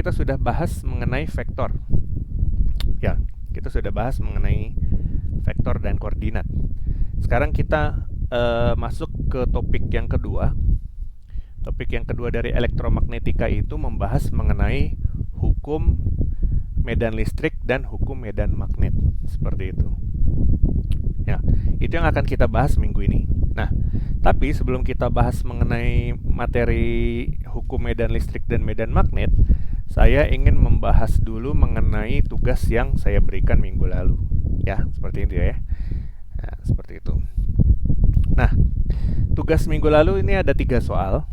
Kita sudah bahas mengenai vektor. Ya, kita sudah bahas mengenai vektor dan koordinat. Sekarang kita masuk ke topik yang kedua. Topik yang kedua dari elektromagnetika itu membahas mengenai hukum medan listrik dan hukum medan magnet. Seperti itu. Ya, itu yang akan kita bahas minggu ini. Nah, tapi sebelum kita bahas mengenai materi hukum medan listrik dan medan magnet, saya ingin membahas dulu mengenai tugas yang saya berikan minggu lalu. Ya, seperti itu ya. Nah, seperti itu. Nah, tugas minggu lalu ini ada 3 soal.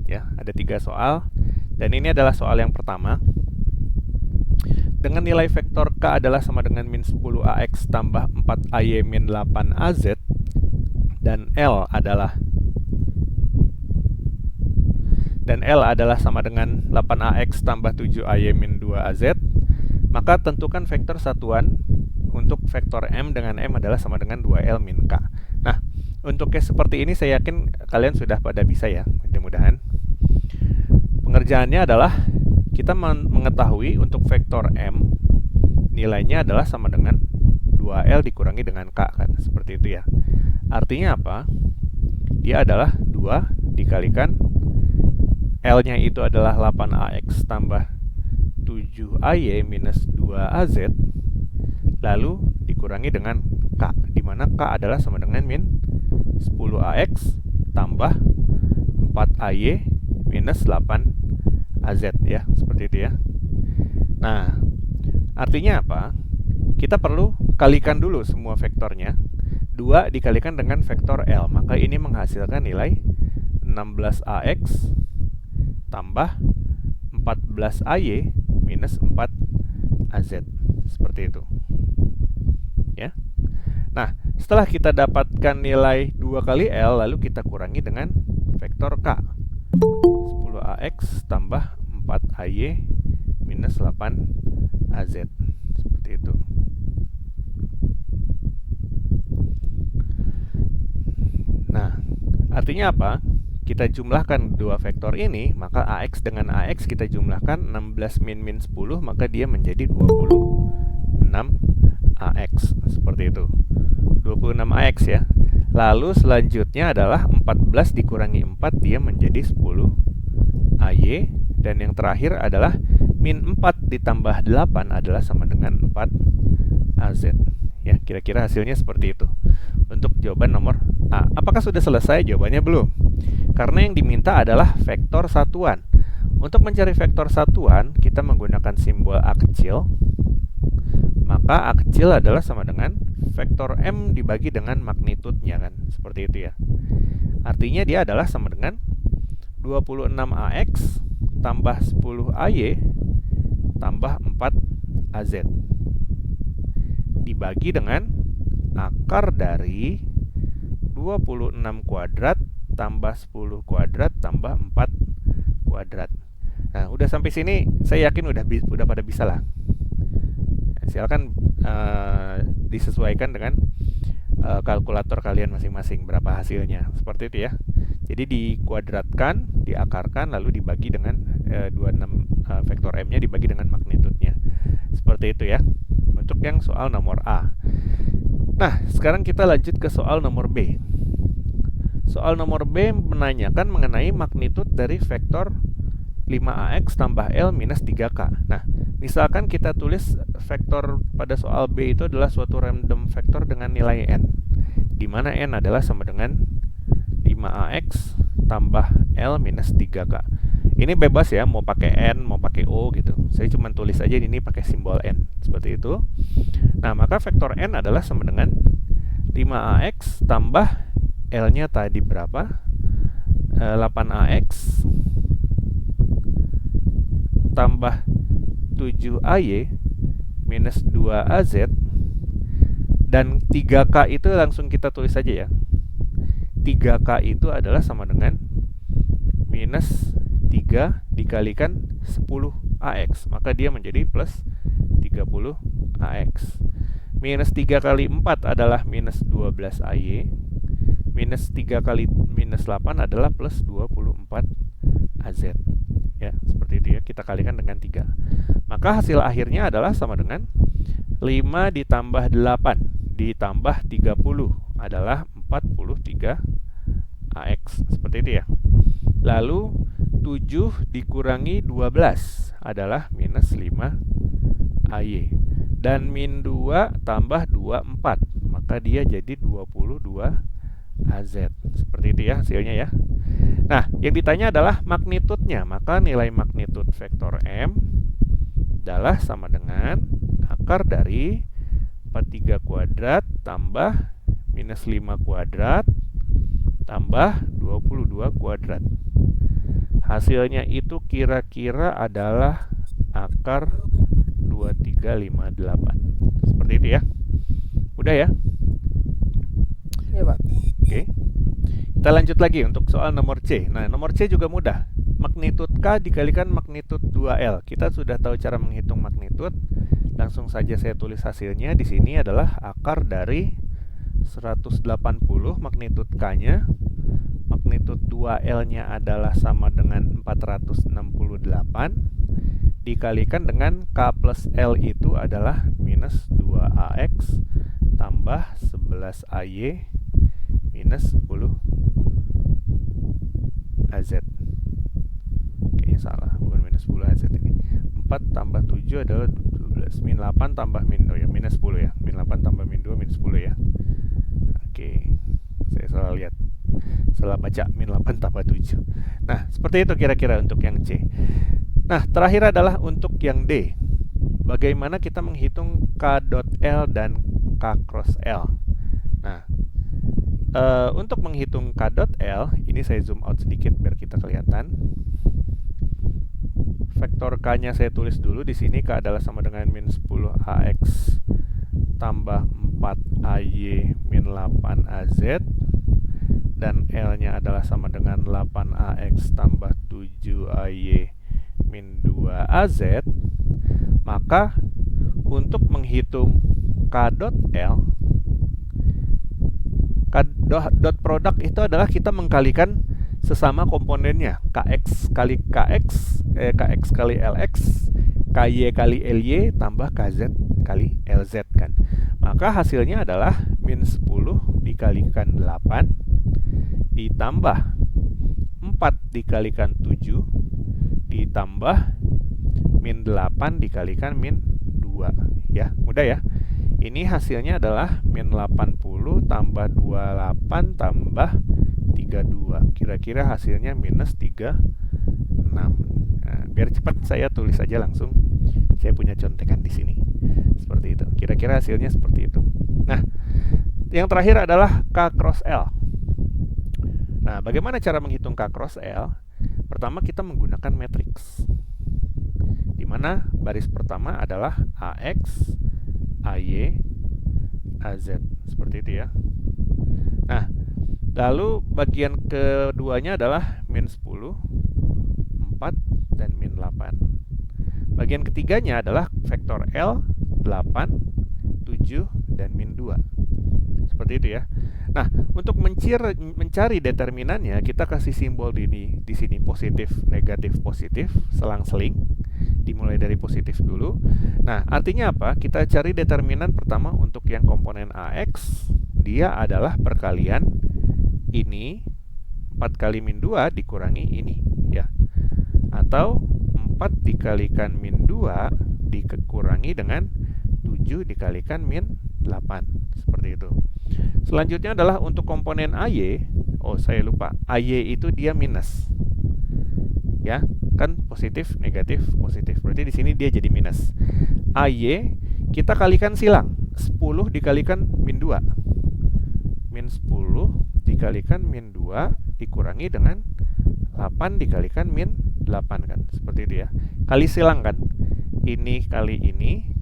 Ya, ada 3 soal. Dan ini adalah soal yang pertama. Dengan nilai vektor K adalah sama dengan min 10AX tambah 4AY min 8AZ, dan L adalah sama dengan 8AX tambah 7AY min 2AZ, maka tentukan vektor satuan untuk vektor M dengan M adalah sama dengan 2L min K. Nah, untuk case seperti ini saya yakin kalian sudah pada bisa ya, mudah-mudahan. Pengerjaannya adalah kita mengetahui untuk vektor M nilainya adalah sama dengan 2L dikurangi dengan K, kan? Seperti itu ya. Artinya apa? Dia adalah 2 dikalikan L-nya itu adalah 8AX tambah 7AY minus 2AZ, lalu dikurangi dengan K, di mana K adalah sama dengan min 10AX tambah 4AY minus 8AZ ya, seperti itu ya. Nah, artinya apa? Kita perlu kalikan dulu semua vektornya. 2 dikalikan dengan vektor L, maka ini menghasilkan nilai 16AX tambah 14AY minus 4AZ. Seperti itu. Ya. Nah, setelah kita dapatkan nilai 2 kali L, lalu kita kurangi dengan vektor K. 10AX tambah 4AY minus 8AZ. Seperti itu. Nah, artinya apa? Kita jumlahkan dua vektor ini, maka AX dengan AX kita jumlahkan 16 min min 10, maka dia menjadi 26 AX. Seperti itu. 26 AX ya. Lalu selanjutnya adalah 14 dikurangi 4, dia menjadi 10 AY. Dan yang terakhir adalah min 4 ditambah 8 adalah sama dengan 4 AZ. Ya, kira-kira hasilnya seperti itu. Untuk jawaban nomor A. Apakah sudah selesai? Jawabannya belum. Karena yang diminta adalah vektor satuan. Untuk mencari vektor satuan, kita menggunakan simbol A kecil. Maka A kecil adalah sama dengan vektor M dibagi dengan magnitudnya, kan? Seperti itu ya. Artinya dia adalah sama dengan 26AX tambah 10AY tambah 4AZ dibagi dengan akar dari 26 kuadrat tambah 10 kuadrat tambah 4 kuadrat. Nah, udah sampai sini saya yakin udah pada bisa lah. Silakan disesuaikan dengan kalkulator kalian masing-masing berapa hasilnya. Seperti itu ya. Jadi dikuadratkan, diakarkan, lalu dibagi dengan 26 vektor M-nya dibagi dengan magnitudnya. Seperti itu ya. Untuk yang soal nomor A. Nah, sekarang kita lanjut ke soal nomor B. Soal nomor B menanyakan mengenai magnitud dari vektor 5AX tambah L minus 3K. Nah, misalkan kita tulis vektor pada soal B itu adalah suatu random vektor dengan nilai N, di mana N adalah sama dengan 5AX tambah L minus 3K. Ini bebas ya, mau pakai N, mau pakai O gitu. Saya cuma tulis aja ini pakai simbol N, seperti itu. Nah, maka vektor N adalah sama dengan 5AX tambah L-nya tadi berapa? 8AX tambah 7AY minus 2AZ, dan 3K itu langsung kita tulis saja ya. 3K itu adalah sama dengan minus 3 dikalikan 10AX, maka dia menjadi plus 30AX. Minus 3 kali 4 adalah minus 12AY. Minus 3 kali minus 8 adalah plus 24AZ. Ya, seperti Seperti itu ya, kita kalikan dengan 3. Maka hasil akhirnya adalah sama dengan 5 ditambah 8 ditambah 30 adalah 43 AX. Seperti itu ya. Lalu 7 dikurangi 12 adalah minus 5 AY. Dan min 2 tambah 24, maka dia jadi 22 AZ. Seperti itu ya hasilnya ya. Nah, yang ditanya adalah magnitudnya. Maka nilai magnitud vektor M adalah sama dengan akar dari 43 kuadrat tambah minus 5 kuadrat tambah 22 kuadrat. Hasilnya itu kira-kira adalah akar 2358. Seperti itu ya. Udah ya? Iya, Pak. Oke. Kita lanjut lagi untuk soal nomor C. Nah, nomor C juga mudah. Magnitud K dikalikan magnitud 2L. Kita sudah tahu cara menghitung magnitud. Langsung saja saya tulis hasilnya. Di sini adalah akar dari 180 magnitud K-nya. Magnitud 2L-nya adalah sama dengan 468 dikalikan dengan K plus L itu adalah minus 2AX tambah 11AY minus 10 AZ. Oke, salah, bukan minus 10 AZ ini. 4 tambah 7 adalah 12. Min 8 tambah min, oh ya, minus 10 ya. Min 8 tambah min 2 minus 10 ya. Oke, saya salah lihat. Salah baca, min 8 tambah 7. Nah, seperti itu kira-kira untuk yang C. Nah, terakhir adalah untuk yang D. Bagaimana kita menghitung K dot L dan K cross L. Nah, untuk menghitung K dot L, ini saya zoom out sedikit biar kita kelihatan. Vektor K-nya saya tulis dulu. Di sini K adalah sama dengan min 10 AX tambah 4 AY min 8 AZ. Dan L-nya adalah sama dengan 8 AX tambah 7 AY min 2 AZ. Maka untuk menghitung K dot L, K dot produk itu adalah kita mengkalikan sesama komponennya. KX kali KX, KX kali LX, KY kali LY tambah KZ kali LZ kan. Maka hasilnya adalah min 10 dikalikan 8 ditambah 4 dikalikan 7 ditambah min 8 dikalikan min 2 ya, mudah ya. Ini hasilnya adalah min 80 tambah 28 tambah 32. Kira-kira hasilnya minus 36. Nah, biar cepat saya tulis aja langsung. Saya punya contekan di sini. Seperti itu. Kira-kira hasilnya seperti itu. Nah, yang terakhir adalah K cross L. Nah, bagaimana cara menghitung K cross L? Pertama kita menggunakan matriks, di mana baris pertama adalah AX, AY, AZ. Seperti itu ya. Nah, lalu bagian keduanya adalah min 10, 4, dan min 8. Bagian ketiganya adalah vektor L, 8, 7, dan min 2. Seperti itu ya. Nah, untuk mencari determinannya, kita kasih simbol di sini positif, negatif, positif, selang-seling. Dimulai dari positif dulu. Nah, artinya apa? Kita cari determinan pertama untuk yang komponen AX. Dia adalah perkalian ini 4 kali min 2 dikurangi ini ya. Atau 4 dikalikan min 2 dikurangi dengan 7 dikalikan min 8. Seperti itu. Selanjutnya adalah untuk komponen AY. Oh, saya lupa. AY itu dia minus. Ya, kan positif, negatif, positif. Berarti di sini dia jadi minus. AY kita kalikan silang. 10 dikalikan min 2. Min 10 dikalikan min 2 dikurangi dengan 8 dikalikan min 8 kan. Seperti itu ya. Kali silang kan. Ini kali ini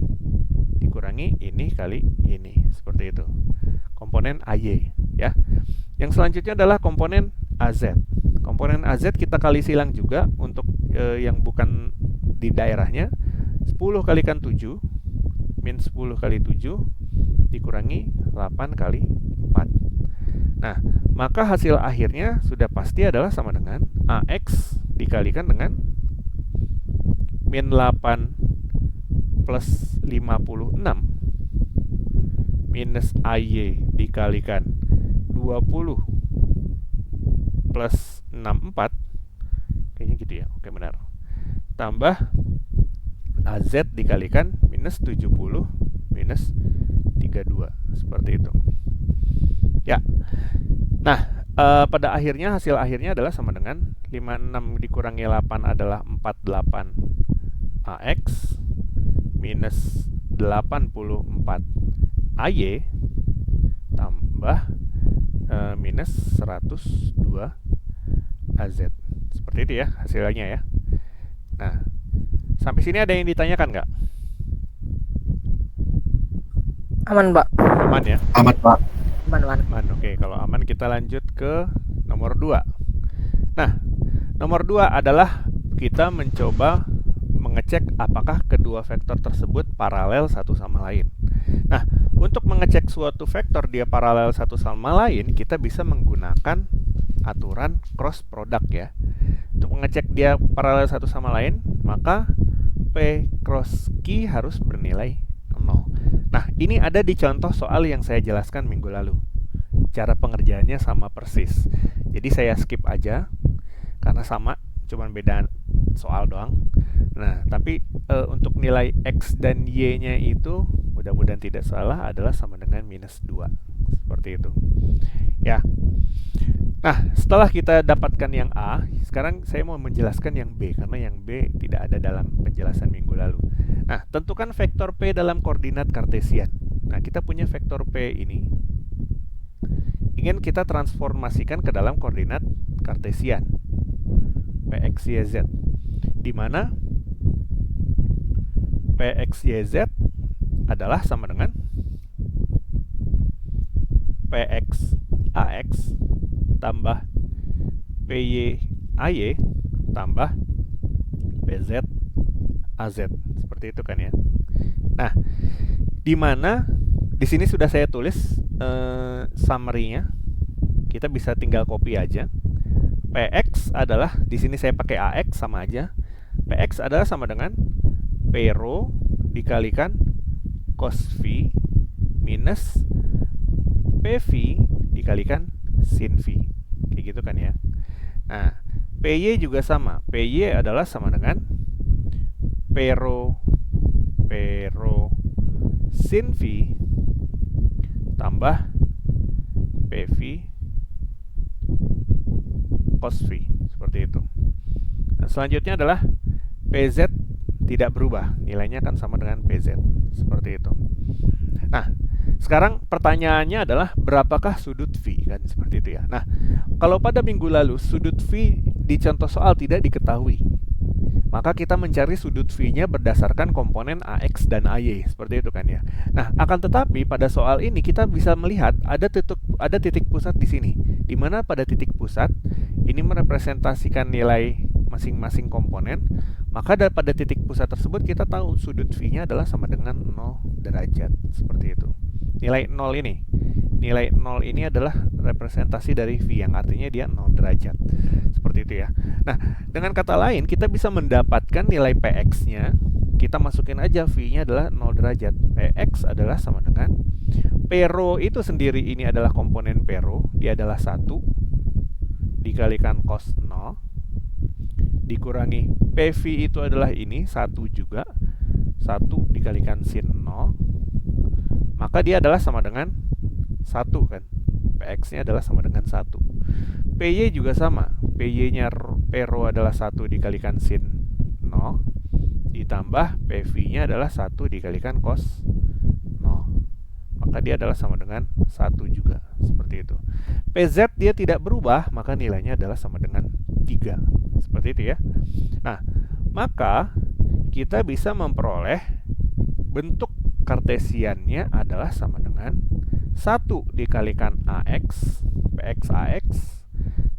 dikurangi ini kali ini. Seperti itu. Komponen AY ya. Yang selanjutnya adalah komponen AZ. Komponen AZ kita kali silang juga untuk yang bukan di daerahnya. 10 kalikan 7 min 10 kali 7 dikurangi 8 kali 4. Nah, maka hasil akhirnya sudah pasti adalah sama dengan AX dikalikan dengan min 8 plus 56 minus AY dikalikan 20 plus 64, kayaknya gitu ya, oke benar, tambah AZ dikalikan minus 70 minus 32, seperti itu ya. Nah, pada akhirnya hasil akhirnya adalah sama dengan 56 dikurangi 8 adalah 48 AX minus 84 AY tambah minus 102 AZ. Seperti itu ya hasilnya ya. Nah, sampai sini ada yang ditanyakan nggak? Aman, Pak. Aman ya? Aman, Pak. Aman. Aman, oke. Kalau aman kita lanjut ke nomor 2. Nah, nomor 2 adalah kita mencoba mengecek apakah kedua vektor tersebut paralel satu sama lain. Nah, untuk mengecek suatu vektor dia paralel satu sama lain, kita bisa menggunakan aturan cross product ya. Untuk mengecek dia paralel satu sama lain, maka P cross Q harus bernilai 0. Nah, ini ada di contoh soal yang saya jelaskan minggu lalu. Cara pengerjaannya sama persis. Jadi saya skip aja karena sama, cuman beda soal doang. Nah, tapi untuk nilai X dan Y-nya itu mudah-mudahan tidak salah adalah sama dengan minus 2. Seperti itu. Ya. Nah, setelah kita dapatkan yang A, sekarang saya mau menjelaskan yang B karena yang B tidak ada dalam penjelasan minggu lalu. Nah, tentukan vektor P dalam koordinat kartesian. Nah, kita punya vektor P ini ingin kita transformasikan ke dalam koordinat kartesian. Px, yz, di mana Px, yz adalah sama dengan Px, ax tambah Py, ay tambah Pz, az. Seperti itu kan ya. Nah, di mana di sini sudah saya tulis summary-nya. Kita bisa tinggal copy aja. Px adalah, di sini saya pakai ax sama aja. Px adalah sama dengan P rho dikalikan cos V minus PV dikalikan sin V. Kayak gitu kan ya. Nah, PY juga sama. PY adalah sama dengan P rho sin V tambah PV cos V. Seperti itu. Nah, selanjutnya adalah PZ tidak berubah. Nilainya kan sama dengan PZ. Seperti itu. Nah, sekarang pertanyaannya adalah berapakah sudut V, kan seperti itu ya. Nah, kalau pada minggu lalu sudut V di contoh soal tidak diketahui, maka kita mencari sudut V-nya berdasarkan komponen AX dan AY, seperti itu kan ya. Nah, akan tetapi pada soal ini kita bisa melihat ada titik pusat di sini, di mana pada titik pusat ini merepresentasikan nilai masing-masing komponen, maka pada titik pusat tersebut kita tahu sudut V-nya adalah sama dengan 0 derajat, seperti itu. Nilai 0 ini adalah representasi dari V, yang artinya dia 0 derajat. Seperti itu ya. Nah, dengan kata lain kita bisa mendapatkan nilai Px-nya. Kita masukin aja V-nya adalah 0 derajat. Px adalah sama dengan P rho itu sendiri, ini adalah komponen P rho, dia adalah 1 dikalikan cos 0 dikurangi PV itu adalah ini 1 juga, 1 dikalikan sin 0, maka dia adalah sama dengan 1 kan. Px-nya adalah sama dengan 1. Py juga sama. Py-nya P rho adalah 1 dikalikan sin 0 ditambah PV-nya adalah 1 dikalikan cos 0. Maka dia adalah sama dengan 1 juga. Seperti itu. Pz dia tidak berubah, maka nilainya adalah sama dengan 3. Seperti itu ya. Nah, maka kita bisa memperoleh bentuk kartesiannya adalah sama dengan 1 dikalikan AX, PX AX,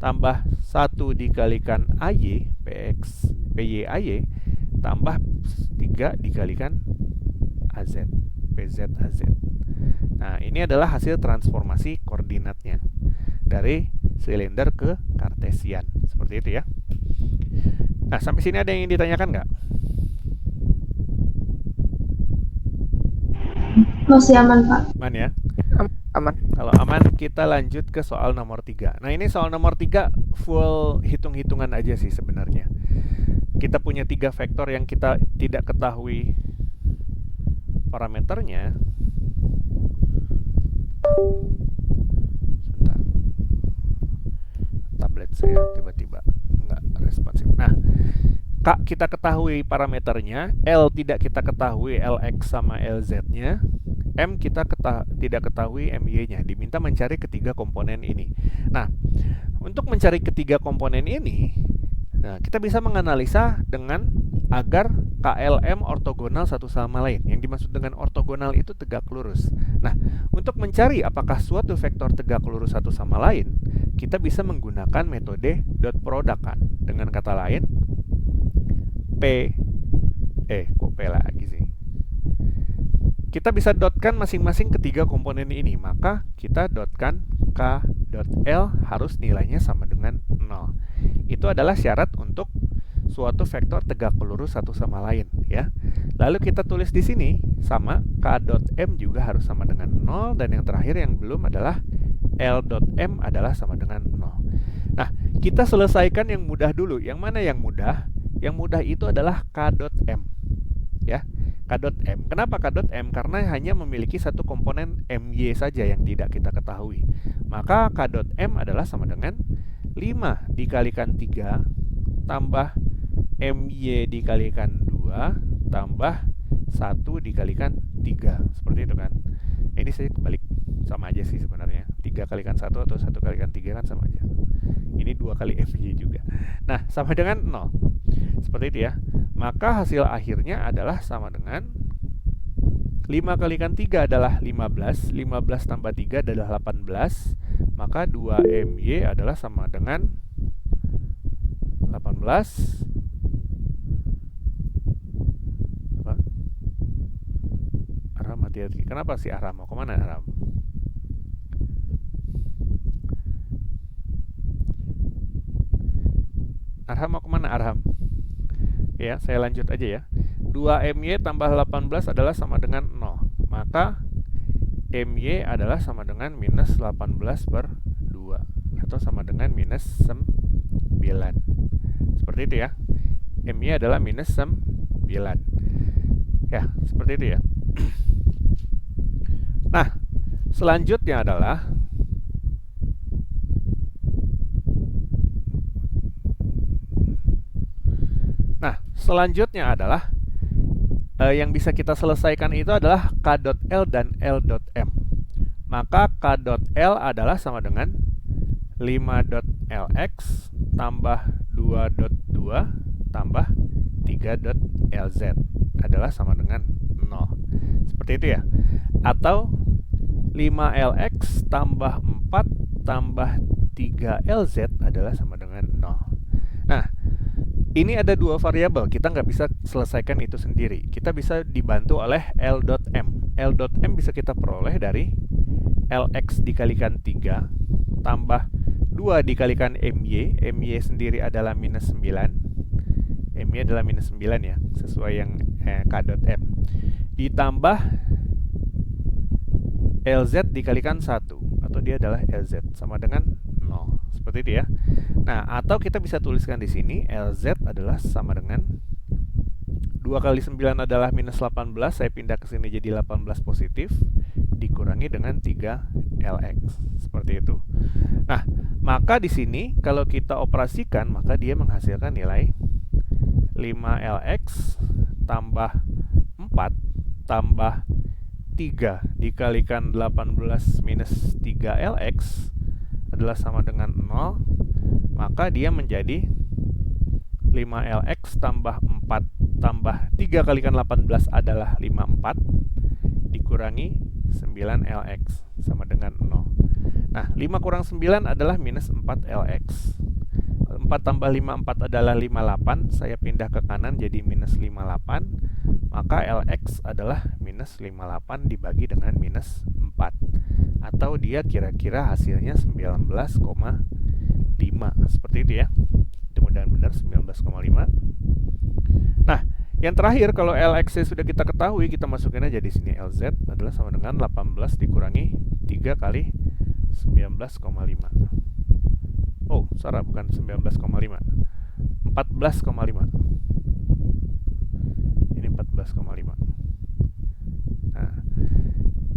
tambah 1 dikalikan AY, PX, PY AY, tambah 3 dikalikan AZ, PZ AZ. Nah, ini adalah hasil transformasi koordinatnya dari silinder ke kartesian. Seperti itu ya. Nah, sampai sini ada yang ditanyakan nggak? Masih aman, Pak. Aman ya? Aman. Kalau aman, kita lanjut ke soal nomor 3. Nah, ini soal nomor 3 full hitung-hitungan aja sih sebenarnya. Kita punya 3 vektor yang kita tidak ketahui parameternya. Sebentar. Tablet saya tiba-tiba nggak responsif. Nah, kita ketahui parameternya, L tidak kita ketahui Lx sama Lz-nya, M kita tidak ketahui My-nya. Diminta mencari ketiga komponen ini. Nah, untuk mencari ketiga komponen ini, kita bisa menganalisa dengan agar KLM ortogonal satu sama lain. Yang dimaksud dengan ortogonal itu tegak lurus. Nah, untuk mencari apakah suatu vektor tegak lurus satu sama lain, kita bisa menggunakan metode dot product kan. Dengan kata lain, kok P lagi sih? Kita bisa dotkan masing-masing ketiga komponen ini, maka kita dotkan K dot L harus nilainya sama dengan 0. Itu adalah syarat untuk suatu vektor tegak lurus satu sama lain, ya. Lalu kita tulis di sini sama K dot M juga harus sama dengan 0, dan yang terakhir yang belum adalah L dot M adalah sama dengan 0. Nah, kita selesaikan yang mudah dulu. Yang mana yang mudah? Yang mudah itu adalah K dot M, ya. K dot M. Kenapa K dot M? Karena hanya memiliki satu komponen My saja yang tidak kita ketahui. Maka K dot M adalah sama dengan 5 dikalikan 3 tambah My dikalikan 2 tambah 1 dikalikan 3. Seperti itu kan. Ini saya kebalik, sama aja sih sebenarnya. 3 kalikan 1 atau 1 kalikan 3 kan sama aja. Ini 2 kali My juga. Nah, sama dengan 0. Seperti itu ya. Maka hasil akhirnya adalah sama dengan 5 kalikan 3 adalah 15. 15 tambah 3 adalah 18. Maka 2My adalah sama dengan 18. Apa? Aram hati-hati. Kenapa sih Aram? Mau kemana Aram? Arham mau kemana Arham? Ya, saya lanjut aja ya. 2My tambah 18 adalah sama dengan 0. Maka My adalah sama dengan minus 18 per 2. Atau sama dengan minus 9. Seperti itu ya. My adalah minus 9. Ya, seperti itu ya. Nah, selanjutnya adalah yang bisa kita selesaikan itu adalah K dot L dan L dot M. Maka K dot L adalah sama dengan 5 dot Lx tambah 2 dot 2 tambah 3 dot Lz adalah sama dengan 0. Seperti itu ya. Atau 5Lx tambah 4 tambah 3Lz adalah sama dengan 0. Nah, ini ada dua variabel, kita nggak bisa selesaikan itu sendiri. Kita bisa dibantu oleh L dot M. L dot M bisa kita peroleh dari Lx dikalikan 3 tambah 2 dikalikan My. My sendiri adalah minus 9. My adalah minus 9 ya, sesuai yang K dot M. Ditambah Lz dikalikan 1, atau dia adalah Lz, sama dengan 0. Seperti itu ya. Nah, atau kita bisa tuliskan di sini Lz adalah sama dengan 2 kali 9 adalah minus 18. Saya pindah ke sini jadi 18 positif dikurangi dengan 3Lx. Seperti itu. Nah, maka di sini kalau kita operasikan, maka dia menghasilkan nilai 5Lx tambah 4 tambah 3 dikalikan 18 minus 3Lx adalah sama dengan 0. Maka dia menjadi 5Lx tambah 4 tambah 3 kalikan 18 adalah 54 dikurangi 9Lx sama dengan 0. Nah, 5 kurang 9 adalah minus 4Lx. 4 tambah 54 adalah 58. Saya pindah ke kanan jadi minus 58. Maka Lx adalah minus 58 dibagi dengan minus 4. Atau dia kira-kira hasilnya 19,5. Seperti itu ya. Mudah-mudahan benar 19,5. Nah, Yang terakhir, kalau LX sudah kita ketahui, kita masukin aja di sini. LZ adalah sama dengan 18 dikurangi 3 kali 19,5. Oh, salah, bukan 19,5. 14,5. Ini 14,5. Nah,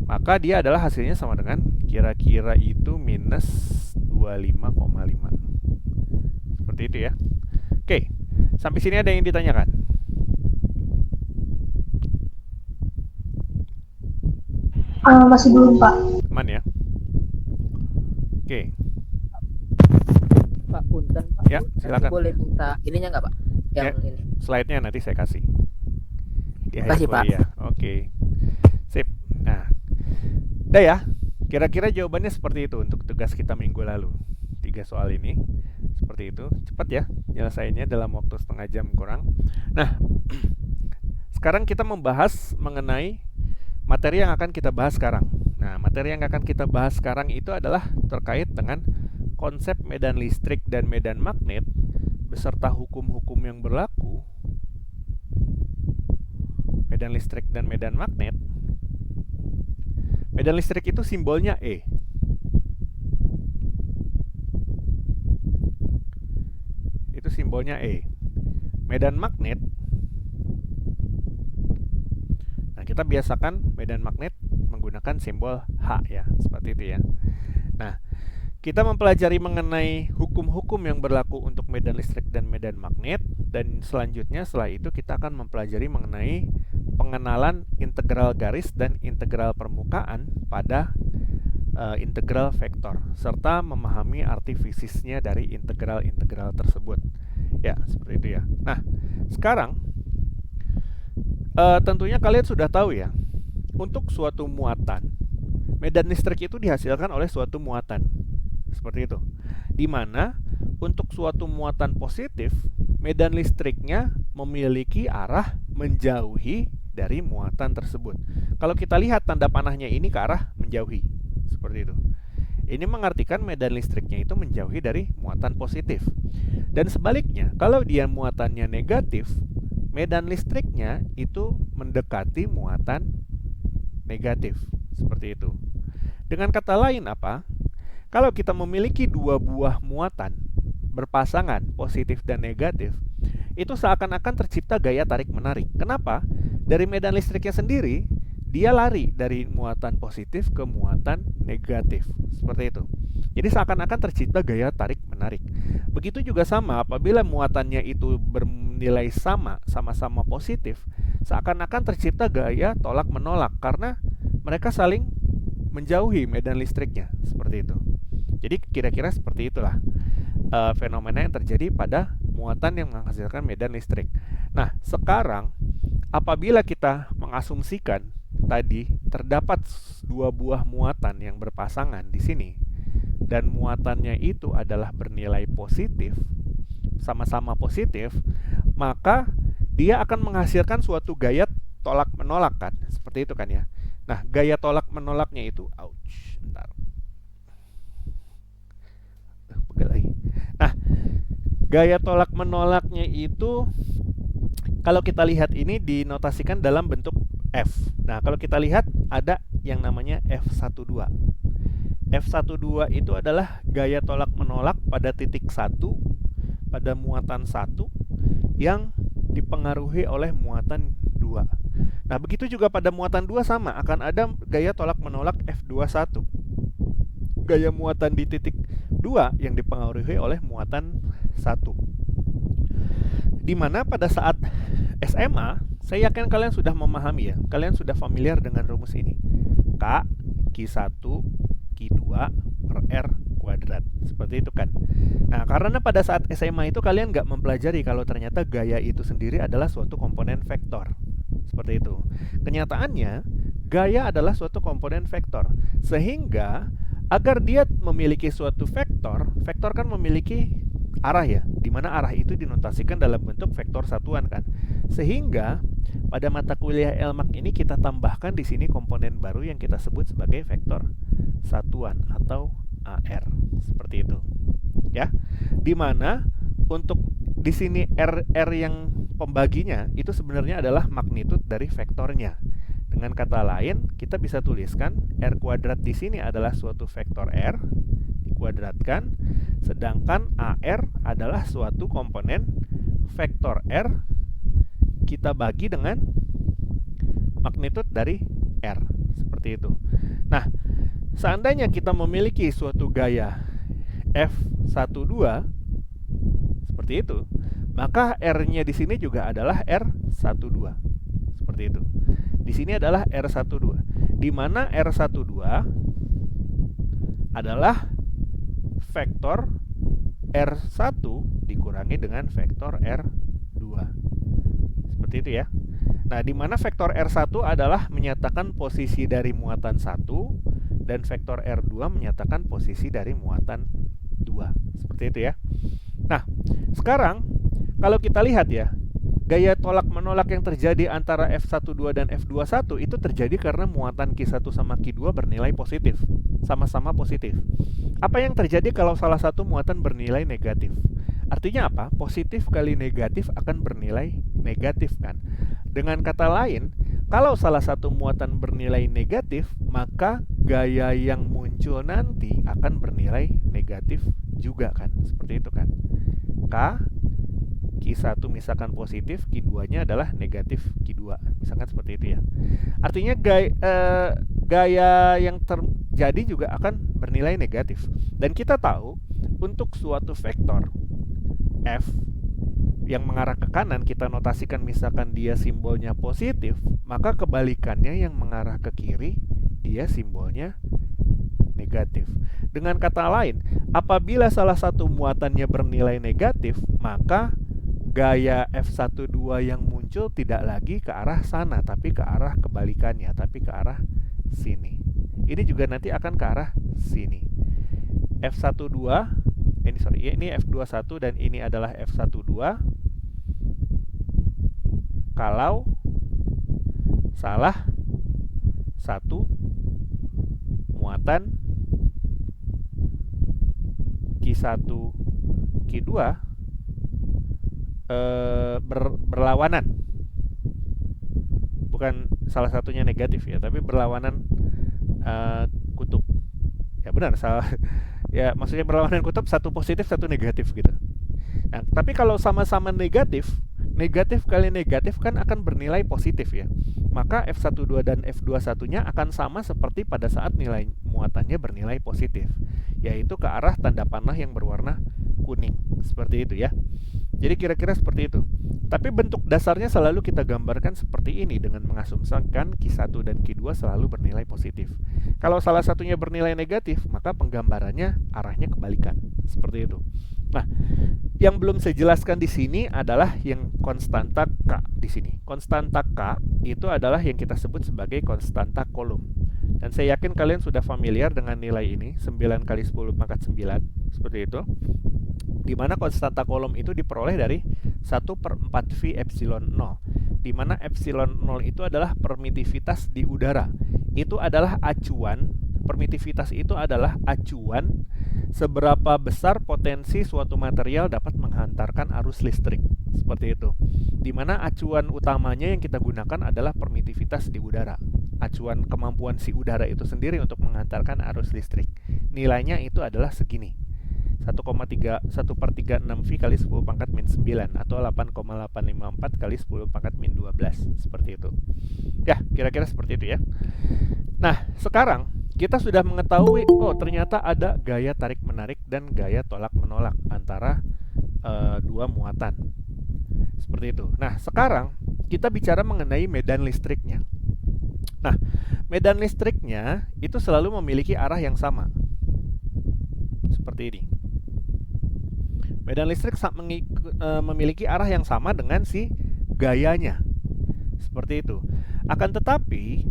maka dia adalah hasilnya sama dengan kira-kira itu minus 25,5. Seperti itu ya. Oke, sampai sini ada yang ditanyakan? Masih belum, Pak. Aman ya? Oke. Pak, punten Pak. Ya, Nanti silakan. boleh minta ininya nggak Pak? Yang Ya. ini. Slide-nya nanti saya kasih di akhir Kasih, Pak. kuliah. Oke. Sip. Nah, udah ya. Kira-kira jawabannya seperti itu untuk tugas kita minggu lalu. 3 soal ini. Seperti itu. Cepat ya nyelesainnya dalam waktu setengah jam kurang. Nah, sekarang kita membahas mengenai materi yang akan kita bahas sekarang. Nah, materi yang akan kita bahas sekarang itu adalah terkait dengan konsep medan listrik dan medan magnet beserta hukum-hukum yang berlaku. Medan listrik dan medan magnet. Medan listrik itu simbolnya E. Itu simbolnya E. Medan magnet, nah kita biasakan medan magnet menggunakan simbol H ya, seperti itu ya. Nah, kita mempelajari mengenai hukum-hukum yang berlaku untuk medan listrik dan medan magnet, dan selanjutnya setelah itu kita akan mempelajari mengenai pengenalan integral garis dan integral permukaan pada integral vektor, serta memahami arti fisisnya dari integral-integral tersebut. Ya, seperti itu ya. Nah, sekarang tentunya kalian sudah tahu ya, untuk suatu muatan, medan listrik itu dihasilkan oleh suatu muatan. Seperti itu. Di mana untuk suatu muatan positif, medan listriknya memiliki arah menjauhi dari muatan tersebut. Kalau kita lihat tanda panahnya ini ke arah menjauhi. Seperti itu. Ini mengartikan medan listriknya itu menjauhi dari muatan positif. Dan sebaliknya, kalau dia muatannya negatif, medan listriknya itu mendekati muatan negatif. Seperti itu. Dengan kata lain apa? Kalau kita memiliki dua buah muatan berpasangan positif dan negatif, itu seakan-akan tercipta gaya tarik-menarik. Kenapa? Dari medan listriknya sendiri, dia lari dari muatan positif ke muatan negatif. Seperti itu. Jadi seakan-akan tercipta gaya tarik-menarik. Begitu juga sama apabila muatannya itu bernilai sama-sama positif, seakan-akan tercipta gaya tolak-menolak karena mereka saling menjauhi medan listriknya. Seperti itu. Jadi kira-kira seperti itulah fenomena yang terjadi pada muatan yang menghasilkan medan listrik. Nah, sekarang apabila kita mengasumsikan tadi terdapat dua buah muatan yang berpasangan di sini dan muatannya itu adalah bernilai positif, sama-sama positif, maka dia akan menghasilkan suatu gaya tolak-menolak kan? Seperti itu kan ya. Nah, gaya tolak-menolaknya itu bentar. Nah, gaya tolak-menolaknya itu kalau kita lihat ini dinotasikan dalam bentuk F. Nah, kalau kita lihat ada yang namanya F12. F12 itu adalah gaya tolak-menolak pada titik 1 pada muatan 1 yang dipengaruhi oleh muatan 2. Nah, begitu juga pada muatan 2 sama akan ada gaya tolak-menolak F21. Gaya muatan di titik 2 yang dipengaruhi oleh muatan 1. Dimana pada saat SMA, saya yakin kalian sudah memahami ya, kalian sudah familiar dengan rumus ini. K, Q1, Q2 per R kuadrat. Seperti itu kan. Nah, karena pada saat SMA itu kalian nggak mempelajari kalau ternyata gaya itu sendiri adalah suatu komponen vektor. Seperti itu. Kenyataannya, gaya adalah suatu komponen vektor. Sehingga, agar dia memiliki suatu vektor, vektor kan memiliki arah ya, di mana arah itu dinotasikan dalam bentuk vektor satuan kan. Sehingga pada mata kuliah LMAC ini kita tambahkan di sini komponen baru yang kita sebut sebagai vektor satuan atau AR. Seperti itu. Ya. Di mana untuk di sini R yang pembaginya itu sebenarnya adalah magnitud dari vektornya. Dengan kata lain, kita bisa tuliskan R kuadrat di sini adalah suatu vektor R dikuadratkan, sedangkan AR adalah suatu komponen vektor R kita bagi dengan magnitud dari R. Seperti itu. Nah, seandainya kita memiliki suatu gaya F12 seperti itu, maka R-nya di sini juga adalah R12. Seperti itu. Di sini adalah R12, di mana R12 adalah vektor R1 dikurangi dengan vektor R2. Seperti itu ya. Nah, di mana vektor R1 adalah menyatakan posisi dari muatan 1 dan vektor R2 menyatakan posisi dari muatan 2. Seperti itu ya. Nah, sekarang kalau kita lihat ya, gaya tolak-menolak yang terjadi antara F12 dan F21 itu terjadi karena muatan Q1 sama Q2 bernilai positif, sama-sama positif. Apa yang terjadi kalau salah satu muatan bernilai negatif? Artinya apa? Positif kali negatif akan bernilai negatif kan? Dengan kata lain, kalau salah satu muatan bernilai negatif, maka gaya yang muncul nanti akan bernilai negatif juga kan? Seperti itu kan? Q1 misalkan positif, Q2-nya adalah negatif Q2. Misalkan seperti itu ya. Artinya gaya yang terjadi juga akan bernilai negatif. Dan kita tahu, untuk suatu vektor F yang mengarah ke kanan, kita notasikan misalkan dia simbolnya positif, maka kebalikannya yang mengarah ke kiri, dia simbolnya negatif. Dengan kata lain, apabila salah satu muatannya bernilai negatif, maka gaya F12 yang muncul tidak lagi ke arah sana, tapi ke arah kebalikannya, tapi ke arah sini. Ini juga nanti akan ke arah sini. F12, ini F21 dan ini adalah F12. Kalau salah satu muatan Q1, Q2 berlawanan, bukan salah satunya negatif ya, tapi berlawanan kutub. Ya benar, salah. Ya maksudnya berlawanan kutub, satu positif, satu negatif gitu. Nah, tapi kalau sama-sama negatif, negatif kali negatif kan akan bernilai positif ya. Maka F12 dan F21-nya akan sama seperti pada saat nilai muatannya bernilai positif, yaitu ke arah tanda panah yang berwarna kuning. Seperti itu ya. Jadi kira-kira seperti itu. Tapi bentuk dasarnya selalu kita gambarkan seperti ini dengan mengasumsikan Q1 dan Q2 selalu bernilai positif. Kalau salah satunya bernilai negatif, maka penggambarannya arahnya kebalikan. Seperti itu. Nah, yang belum saya jelaskan di sini adalah yang konstanta K di sini. Konstanta K itu adalah yang kita sebut sebagai konstanta kolom. Dan saya yakin kalian sudah familiar dengan nilai ini, 9 kali 10 pangkat 9, seperti itu. Di mana konstanta kolom itu diperoleh dari 1/4V epsilon 0, di mana epsilon 0 itu adalah permitivitas di udara. Itu adalah acuan, permitivitas itu adalah acuan seberapa besar potensi suatu material dapat menghantarkan arus listrik. Seperti itu. Di mana acuan utamanya yang kita gunakan adalah permitivitas di udara. Acuan kemampuan si udara itu sendiri untuk menghantarkan arus listrik. Nilainya itu adalah segini. 1,36V kali 10 pangkat min 9 atau 8,854 kali 10 pangkat min 12. Seperti itu. Ya, kira-kira seperti itu ya. Nah, sekarang kita sudah mengetahui, oh ternyata ada gaya tarik-menarik dan gaya tolak-menolak antara dua muatan. Seperti itu. Nah, sekarang kita bicara mengenai medan listriknya. Nah, medan listriknya itu selalu memiliki arah yang sama. Seperti ini. Medan listrik memiliki arah yang sama dengan si gayanya. Seperti itu. Akan tetapi,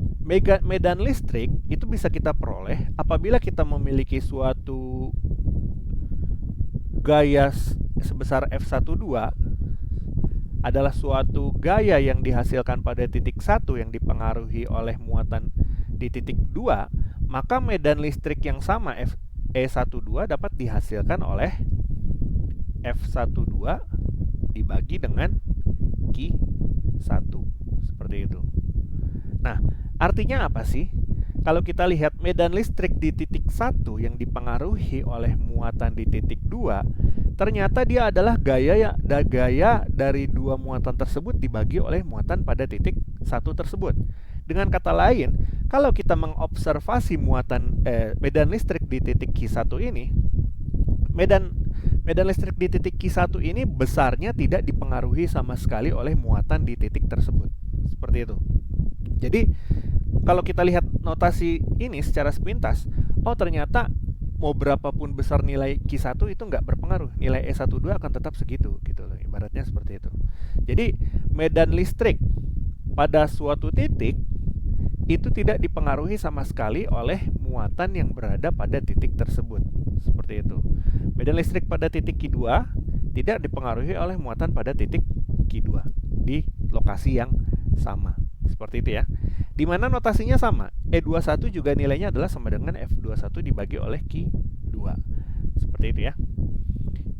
medan listrik itu bisa kita peroleh apabila kita memiliki suatu gaya sebesar F12 adalah suatu gaya yang dihasilkan pada titik 1 yang dipengaruhi oleh muatan di titik 2, maka medan listrik yang sama E12 dapat dihasilkan oleh F12 dibagi dengan Q1. Seperti itu. Nah, artinya apa sih? Kalau kita lihat medan listrik di titik 1 yang dipengaruhi oleh muatan di titik 2, ternyata dia adalah gaya dari dua muatan tersebut dibagi oleh muatan pada titik 1 tersebut. Dengan kata lain, kalau kita mengobservasi medan listrik di titik Q1 ini, medan listrik di titik Q1 ini besarnya tidak dipengaruhi sama sekali oleh muatan di titik tersebut. Seperti itu. Jadi, kalau kita lihat notasi ini secara sepintas, oh ternyata mau berapapun besar nilai Q1 itu nggak berpengaruh. Nilai E12 akan tetap segitu, gitu loh. Ibaratnya seperti itu. Jadi, medan listrik pada suatu titik itu tidak dipengaruhi sama sekali oleh muatan yang berada pada titik tersebut. Seperti itu. Medan listrik pada titik Q2 tidak dipengaruhi oleh muatan pada titik Q2 di lokasi yang sama. Seperti itu ya. Di mana notasinya sama. E21 juga nilainya adalah sama dengan F21 dibagi oleh Q2. Seperti itu ya.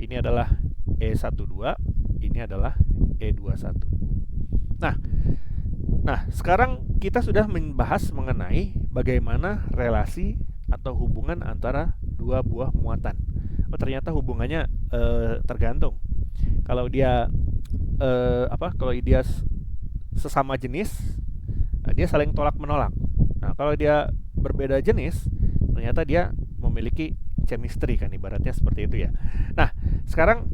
Ini adalah E12, ini adalah E21. Nah, sekarang kita sudah membahas mengenai bagaimana relasi atau hubungan antara dua buah muatan. Oh, ternyata hubungannya tergantung. Kalau dia kalau dia sesama jenis, dia saling tolak menolak. Nah, kalau dia berbeda jenis, ternyata dia memiliki chemistry kan, ibaratnya seperti itu ya. Nah, sekarang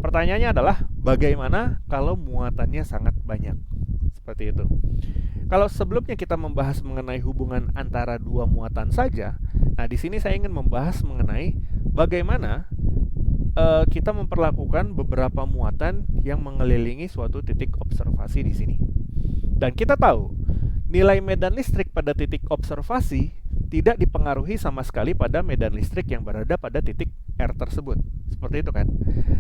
pertanyaannya adalah bagaimana kalau muatannya sangat banyak? Seperti itu. Kalau sebelumnya kita membahas mengenai hubungan antara dua muatan saja, nah di sini saya ingin membahas mengenai bagaimana kita memperlakukan beberapa muatan yang mengelilingi suatu titik observasi di sini. Dan kita tahu nilai medan listrik pada titik observasi tidak dipengaruhi sama sekali pada medan listrik yang berada pada titik R tersebut. Seperti itu kan.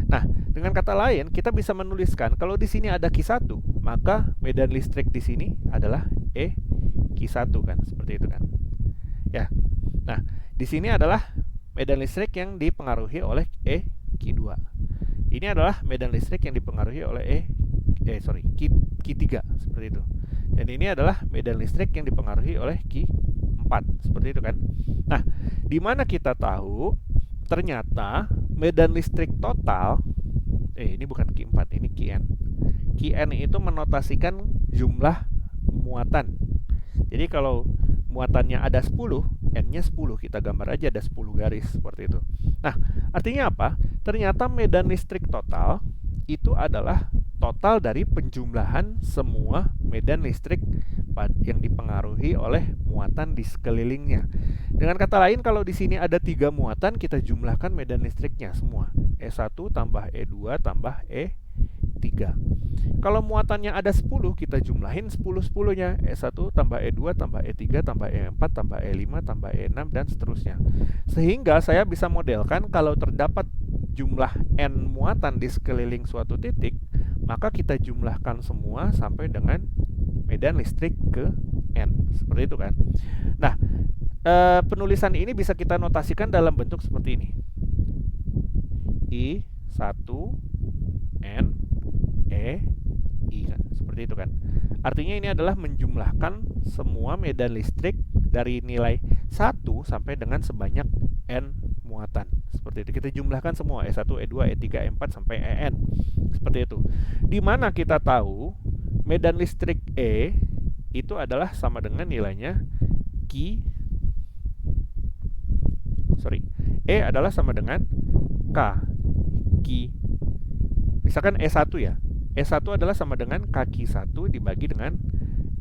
Nah, dengan kata lain, kita bisa menuliskan kalau di sini ada Q1, maka medan listrik di sini adalah E Q1 kan, seperti itu kan. Ya. Nah, di sini adalah medan listrik yang dipengaruhi oleh E Q2. Ini adalah medan listrik yang dipengaruhi oleh Q3, seperti itu. Dan ini adalah medan listrik yang dipengaruhi oleh Q4, seperti itu kan. Nah, di mana kita tahu ternyata medan listrik total, ini bukan Q4, ini Qn. Qn itu menotasikan jumlah muatan. Jadi kalau muatannya ada 10, N-nya 10, kita gambar aja ada 10 garis, seperti itu. Nah, artinya apa? Ternyata medan listrik total itu adalah total dari penjumlahan semua medan listrik yang dipengaruhi oleh muatan di sekelilingnya. Dengan kata lain, kalau di sini ada 3 muatan, kita jumlahkan medan listriknya semua. E1 tambah E2 tambah E3. Kalau muatannya ada 10, kita jumlahin 10-10-nya. E1 tambah E2 tambah E3 tambah E4 tambah E5 tambah E6 dan seterusnya. Sehingga saya bisa modelkan kalau terdapat jumlah N muatan di sekeliling suatu titik, maka kita jumlahkan semua sampai dengan medan listrik ke N. Seperti itu kan. Nah, penulisan ini bisa kita notasikan dalam bentuk seperti ini. I1 N E I kan, seperti itu kan. Artinya ini adalah menjumlahkan semua medan listrik dari nilai 1 sampai dengan sebanyak N muatan. Seperti itu. Kita jumlahkan semua E1, E2, E3, E4 sampai En. Seperti itu. Di mana kita tahu medan listrik E itu adalah sama dengan nilainya E adalah sama dengan K. Misalkan E1 ya. E1 adalah sama dengan K1 dibagi dengan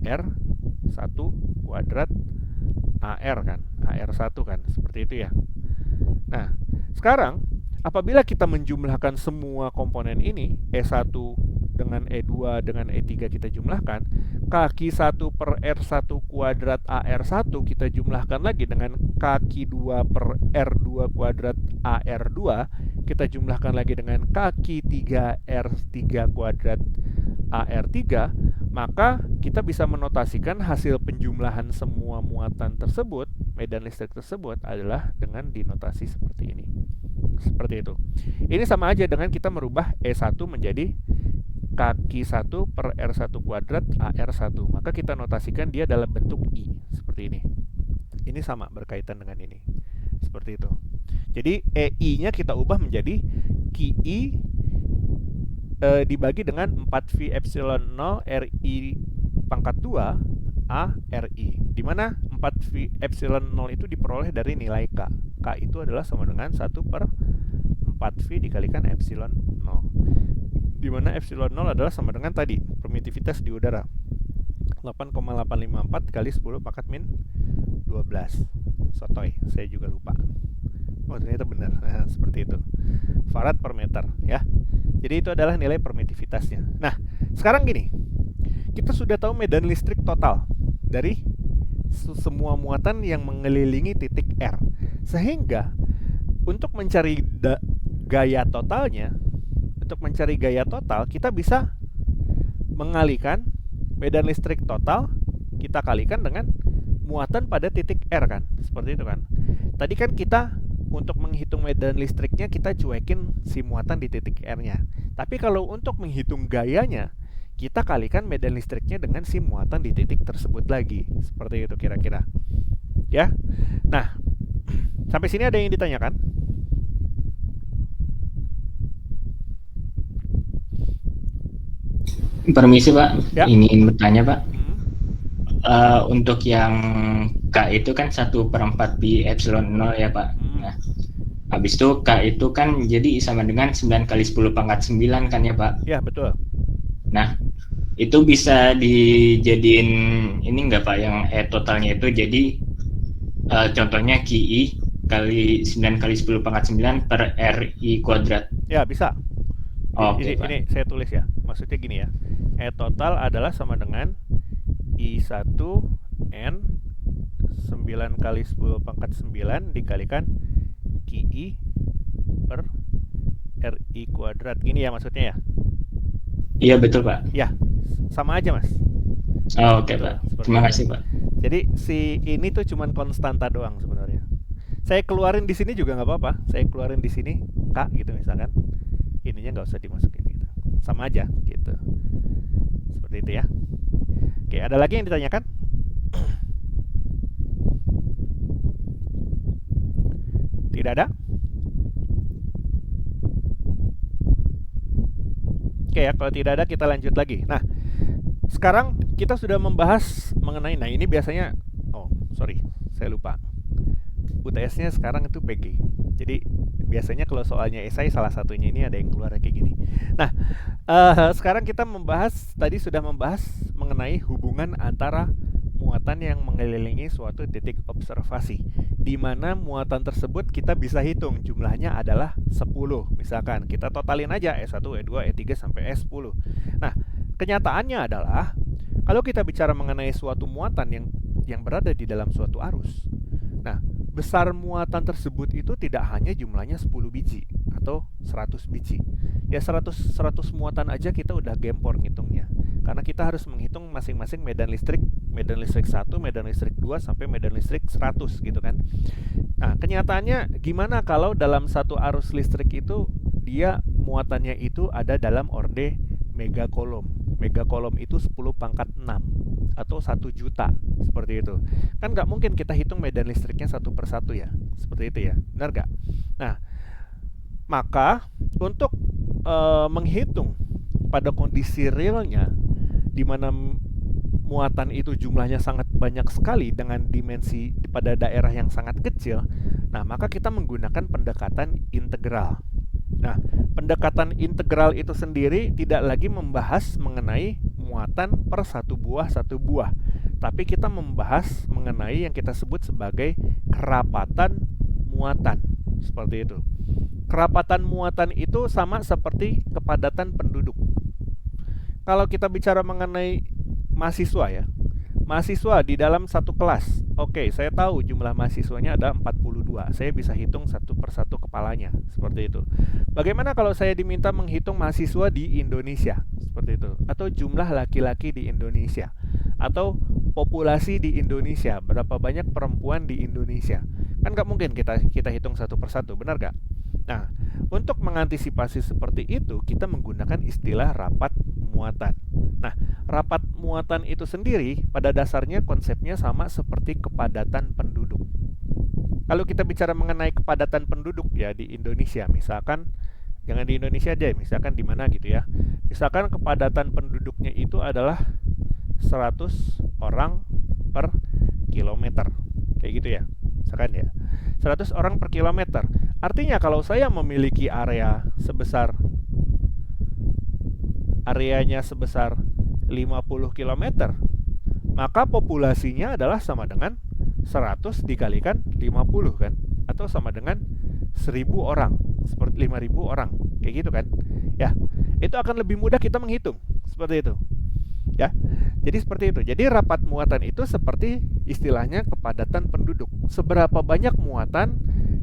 R1 kuadrat AR kan. AR1 kan. Seperti itu ya. Nah, sekarang apabila kita menjumlahkan semua komponen ini, E1 dengan E2 dengan E3 kita jumlahkan, K1 per R1 kuadrat AR1 kita jumlahkan lagi dengan K2 per R2 kuadrat AR2, kita jumlahkan lagi dengan K3 R3 kuadrat AR3, maka kita bisa menotasikan hasil penjumlahan semua muatan tersebut, medan listrik tersebut adalah dengan dinotasi seperti ini. Seperti itu. Ini sama aja dengan kita merubah E1 menjadi kaki 1 per R1 kuadrat AR1. Maka kita notasikan dia dalam bentuk I, seperti ini. Ini sama berkaitan dengan ini. Seperti itu. Jadi EI-nya kita ubah menjadi QI dibagi dengan 4V epsilon 0 RI pangkat 2 A RI. Di mana 4V epsilon 0 itu diperoleh dari nilai K. K itu adalah sama dengan 1 per 4V dikalikan epsilon 0. Di mana epsilon 0 adalah sama dengan tadi, permitivitas di udara. 8,854 kali 10 pangkat min 12. Sotoy, saya juga lupa. Oh, ternyata benar. Nah, seperti itu. Farad per meter, ya. Jadi itu adalah nilai permitivitasnya. Nah, sekarang gini. Kita sudah tahu medan listrik total dari semua muatan yang mengelilingi titik R. Sehingga untuk mencari gaya totalnya, kita bisa mengalihkan medan listrik total, kita kalikan dengan muatan pada titik R kan, seperti itu kan. Tadi kan kita untuk menghitung medan listriknya kita cuekin si muatan di titik R-nya. Tapi kalau untuk menghitung gayanya, kita kalikan medan listriknya dengan si muatan di titik tersebut lagi. Seperti itu kira-kira. Ya. Nah, sampai sini ada yang ditanyakan? Permisi Pak, Ya. ingin bertanya Pak. Untuk yang K itu kan 1 per 4 pi epsilon 0 ya Pak. Nah, habis itu K itu kan jadi sama dengan 9 kali 10 pangkat 9 kan ya Pak? Ya, betul. Nah, itu bisa dijadiin ini nggak Pak, yang totalnya itu jadi contohnya QI kali 9 kali 10 pangkat 9 per RI kuadrat. Ya, bisa. Oke, Pak. Ini saya tulis ya. Maksudnya gini ya. E total adalah sama dengan I1 N 9 kali 10 pangkat 9 dikalikan QI per RI kuadrat. Gini ya maksudnya ya? Iya betul Pak. Ya, sama aja Mas. Oke Betul, Pak. seperti Terima itu. kasih Pak. Jadi si ini tuh cuman konstanta doang sebenarnya. Saya keluarin di sini juga nggak apa-apa. Saya keluarin di sini K gitu misalkan. Ininya nggak usah dimasukin gitu. Sama aja gitu. Seperti itu ya. Oke, ada lagi yang ditanyakan? Tidak ada? Oke ya, kalau tidak ada kita lanjut lagi. Nah, sekarang kita sudah membahas mengenai, nah ini biasanya, oh sorry, saya lupa. UTS-nya sekarang itu PG. Jadi biasanya kalau soalnya esai salah satunya ini ada yang keluar kayak gini. Nah, sekarang kita tadi sudah membahas mengenai hubungan antara muatan yang mengelilingi suatu titik observasi, di mana muatan tersebut kita bisa hitung jumlahnya adalah 10. Misalkan kita totalin aja E1, E2, E3 sampai E10. Nah, kenyataannya adalah kalau kita bicara mengenai suatu muatan yang berada di dalam suatu arus, nah, besar muatan tersebut itu tidak hanya jumlahnya 10 biji atau 100 biji. Ya 100 muatan aja kita udah gempor ngitungnya. Karena kita harus menghitung masing-masing medan listrik 1, medan listrik 2 sampai medan listrik 100 gitu kan. Nah, kenyataannya gimana kalau dalam satu arus listrik itu dia muatannya itu ada dalam orde megakolom. Megakolom itu 10 pangkat 6 atau 1 juta, seperti itu. Kan nggak mungkin kita hitung medan listriknya satu per satu ya, seperti itu ya, benar nggak? Nah, maka untuk menghitung pada kondisi realnya, di mana muatan itu jumlahnya sangat banyak sekali dengan dimensi pada daerah yang sangat kecil, nah maka kita menggunakan pendekatan integral. Nah, pendekatan integral itu sendiri tidak lagi membahas mengenai muatan per satu buah, tapi kita membahas mengenai yang kita sebut sebagai kerapatan muatan, seperti itu. Kerapatan muatan itu sama seperti kepadatan penduduk. Kalau kita bicara mengenai mahasiswa ya, mahasiswa di dalam satu kelas, oke, saya tahu jumlah mahasiswanya ada 42, saya bisa hitung satu per satu kepalanya, seperti itu. Bagaimana kalau saya diminta menghitung mahasiswa di Indonesia, seperti itu, atau jumlah laki-laki di Indonesia, atau populasi di Indonesia, berapa banyak perempuan di Indonesia? Kan nggak mungkin kita hitung satu per satu, benar nggak? Nah, untuk mengantisipasi seperti itu, kita menggunakan istilah rapat muatan. Nah, rapat muatan itu sendiri pada dasarnya konsepnya sama seperti kepadatan penduduk. Kalau kita bicara mengenai kepadatan penduduk ya di Indonesia, misalkan jangan di Indonesia aja, misalkan di mana gitu ya. Misalkan kepadatan penduduknya itu adalah 100 orang per kilometer. Kayak gitu ya. Misalkan ya. 100 orang per kilometer. Artinya kalau saya memiliki areanya sebesar 50 kilometer, maka populasinya adalah sama dengan 100 dikalikan 50 kan, atau sama dengan 1000 orang, seperti 5000 orang, kayak gitu kan. Ya, itu akan lebih mudah kita menghitung seperti itu. Ya. Jadi seperti itu. Jadi rapat muatan itu seperti istilahnya kepadatan penduduk. Seberapa banyak muatan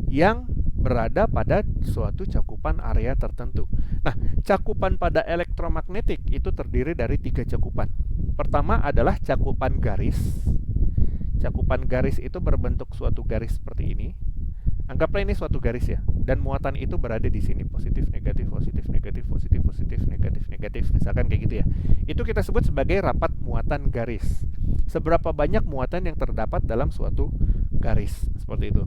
yang berada pada suatu cakupan area tertentu. Nah, cakupan pada elektromagnetik itu terdiri dari 3 cakupan. Pertama adalah cakupan garis. Cakupan garis itu berbentuk suatu garis seperti ini. Anggaplah ini suatu garis ya, dan muatan itu berada di sini, positif, negatif, positif, negatif, positif, positif, negatif, negatif, misalkan kayak gitu ya. Itu kita sebut sebagai rapat muatan garis. Seberapa banyak muatan yang terdapat dalam suatu garis, seperti itu.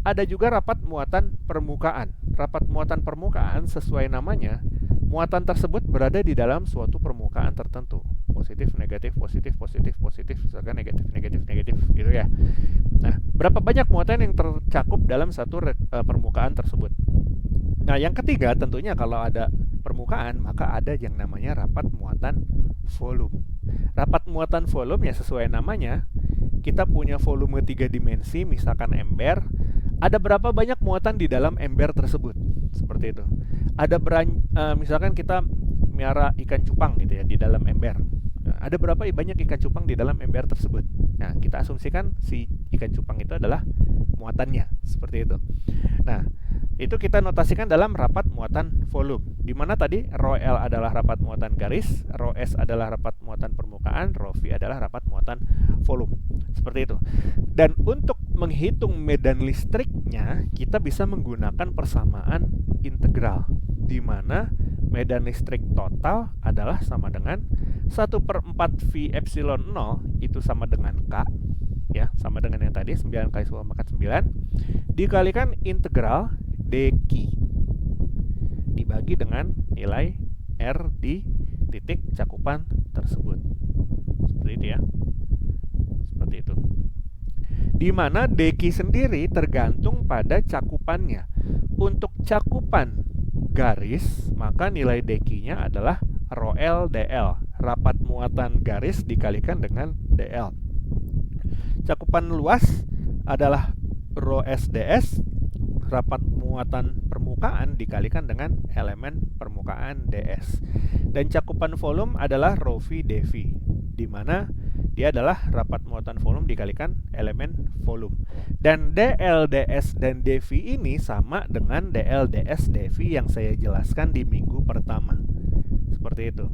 Ada juga rapat muatan permukaan. Rapat muatan permukaan sesuai namanya, muatan tersebut berada di dalam suatu permukaan tertentu. Positif, negatif, positif, positif, positif, misalkan negatif, negatif, negatif, gitu ya. Nah, berapa banyak muatan yang tercakup dalam satu permukaan tersebut? Nah, yang ketiga tentunya kalau ada permukaan, maka ada yang namanya rapat muatan volume. Rapat muatan volume ya sesuai namanya, kita punya volume 3 dimensi, misalkan ember. Ada berapa banyak muatan di dalam ember tersebut? Seperti itu. Ada misalkan kita miara ikan cupang gitu ya di dalam ember. Nah, ada berapa banyak ikan cupang di dalam ember tersebut? Nah, kita asumsikan si ikan cupang itu adalah muatannya, seperti itu. Nah, itu kita notasikan dalam rapat muatan volume. Di mana tadi rho L adalah rapat muatan garis, rho S adalah rapat muatan permukaan, rho V adalah rapat muatan volume. Seperti itu. Dan untuk menghitung medan listriknya, kita bisa menggunakan persamaan integral, di mana medan listrik total adalah sama dengan 1/4 V epsilon 0 itu sama dengan K, ya, sama dengan yang tadi 9 kali 10 pangkat 9 dikalikan integral dq dibagi dengan nilai R di titik cakupan tersebut. Seperti itu ya. Seperti itu. Di mana dq sendiri tergantung pada cakupannya. Untuk cakupan garis, maka nilai dq-nya adalah rho L dl, rapat muatan garis dikalikan dengan dl. Cakupan luas adalah rho S ds, rapat muatan permukaan dikalikan dengan elemen permukaan ds. Dan cakupan volume adalah rho V dv, di mana dia adalah rapat muatan volume dikalikan elemen volume. Dan dl ds dan dv ini sama dengan dl ds dv yang saya jelaskan di minggu pertama. Seperti itu.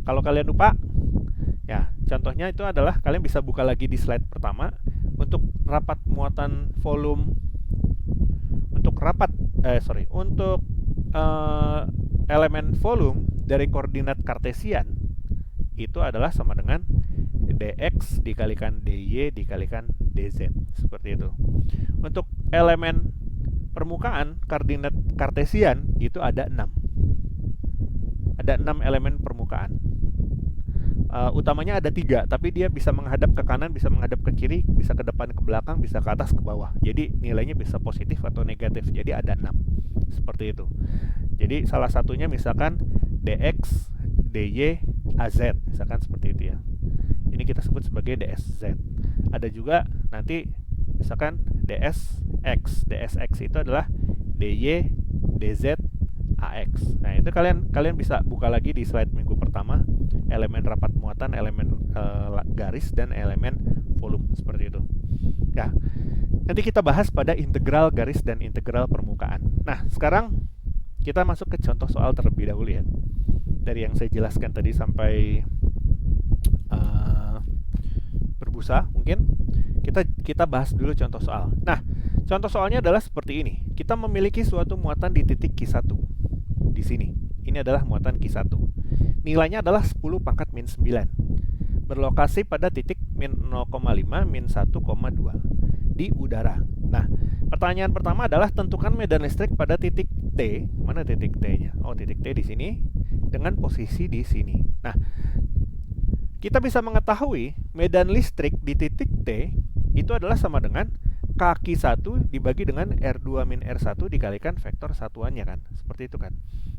Kalau kalian lupa, ya contohnya itu adalah kalian bisa buka lagi di slide pertama. Untuk rapat muatan volume, untuk elemen volume dari koordinat kartesian itu adalah sama dengan dx dikalikan dy dikalikan dz, seperti itu. Untuk elemen permukaan koordinat kartesian itu ada 6. Ada 6 elemen permukaan. Utamanya ada 3, tapi dia bisa menghadap ke kanan, bisa menghadap ke kiri, bisa ke depan, ke belakang, bisa ke atas, ke bawah. Jadi nilainya bisa positif atau negatif. Jadi ada 6. Seperti itu. Jadi salah satunya misalkan dx, dy, az, misalkan seperti itu ya. Ini kita sebut sebagai dsz. Ada juga nanti misalkan dsx. Dsx itu adalah dy, dz, ax. Nah, itu kalian bisa buka lagi di slide minggu pertama, elemen rapat muatan, elemen garis, dan elemen volume, seperti itu. Ya, nanti kita bahas pada integral garis dan integral permukaan. Nah, sekarang kita masuk ke contoh soal terlebih dahulu ya. Dari yang saya jelaskan tadi sampai berbusa, mungkin kita bahas dulu contoh soal. Nah, contoh soalnya adalah seperti ini. Kita memiliki suatu muatan di titik Q1. Di sini. Ini adalah muatan Q1. nilainya adalah 10 pangkat min 9. Berlokasi pada titik min 0,5 min 1,2 di udara. Nah, pertanyaan pertama adalah tentukan medan listrik pada titik T. Mana titik T-nya? Oh, titik T di sini dengan posisi di sini. Nah, kita bisa mengetahui medan listrik di titik T itu adalah sama dengan kaki 1 dibagi dengan R2 min R1 dikalikan vektor satuannya kan. Seperti itu kan.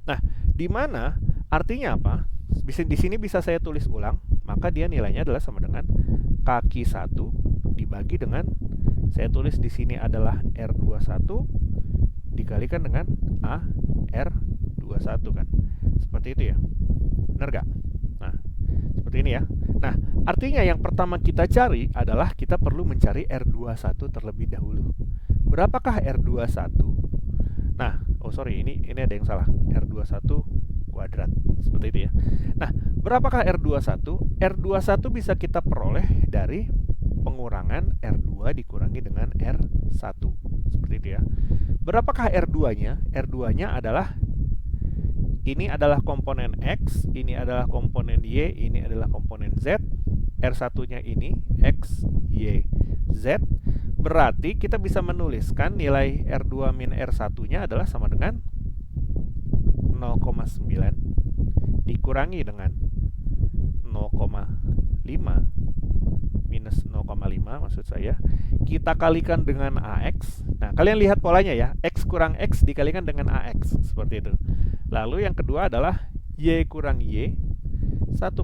Nah, di mana artinya apa? Di sini bisa saya tulis ulang, maka dia nilainya adalah sama dengan kaki 1 dibagi dengan, saya tulis di sini adalah R21 dikalikan dengan AR21 kan. Seperti itu ya. Benar gak? Nah, seperti ini ya. Nah, artinya yang pertama kita cari adalah kita perlu mencari R21 terlebih dahulu. Berapakah R21? Nah, ini ada yang salah. R21 kuadrat. Seperti itu ya. Nah, berapakah R21? R21 bisa kita peroleh dari pengurangan R2 dikurangi dengan R1. Seperti itu ya. Berapakah R2-nya? R2-nya adalah, ini adalah komponen X, ini adalah komponen Y, ini adalah komponen Z. R1-nya ini X, Y, Z. Berarti kita bisa menuliskan nilai R2 min R1-nya adalah sama dengan 0,9 dikurangi dengan 0,5 minus 0,5 maksud saya, kita kalikan dengan AX. Nah, kalian lihat polanya ya, X kurang X dikalikan dengan AX, seperti itu. Lalu yang kedua adalah Y kurang Y, 1,2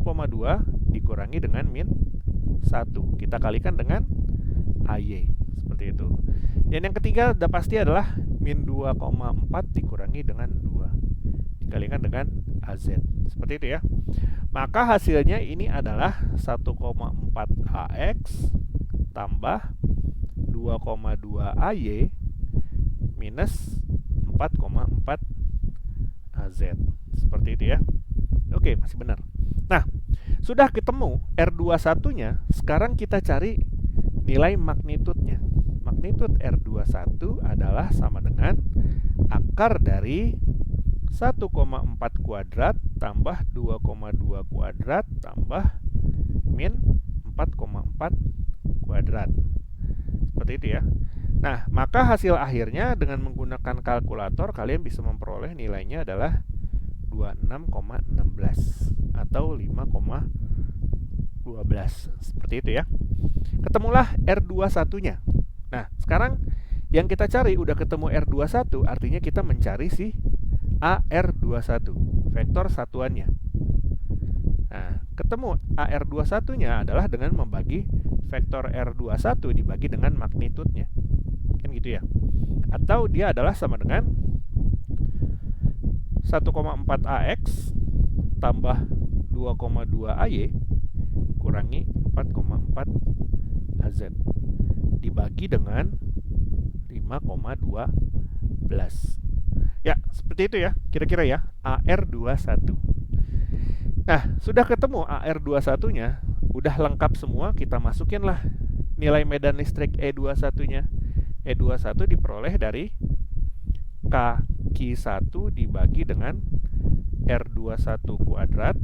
dikurangi dengan min 1, kita kalikan dengan AY, seperti itu. Dan yang ketiga sudah pasti adalah min 2,4 dikurangi dengan 2 dikalikan dengan AZ, seperti itu ya. Maka hasilnya ini adalah 1,4 AX tambah 2,2 AY minus 4,4 AZ, seperti itu ya. Oke, masih benar. Nah, sudah ketemu R21-nya, sekarang kita cari nilai magnitudnya. Magnitud R21 adalah sama dengan akar dari 1,4 kuadrat tambah 2,2 kuadrat tambah min 4,4 kuadrat. Seperti itu ya. Nah, maka hasil akhirnya dengan menggunakan kalkulator kalian bisa memperoleh nilainya adalah 26,16 atau 5,12. Seperti itu ya. Ketemulah R21-nya. Nah, sekarang yang kita cari udah ketemu R21, artinya kita mencari si AR21, vektor satuannya. Nah, ketemu AR21-nya adalah dengan membagi vektor R21 dibagi dengan magnitudnya. Kan gitu ya. Atau dia adalah sama dengan 1,4 AX tambah 2,2 AY kurangi 4,4 AZ dibagi dengan 5,12. Ya, seperti itu ya, kira-kira ya, AR21. Nah, sudah ketemu AR21-nya, udah lengkap semua, kita masukinlah nilai medan listrik E21-nya. E21 diperoleh dari kaki 1 dibagi dengan R21 kuadrat,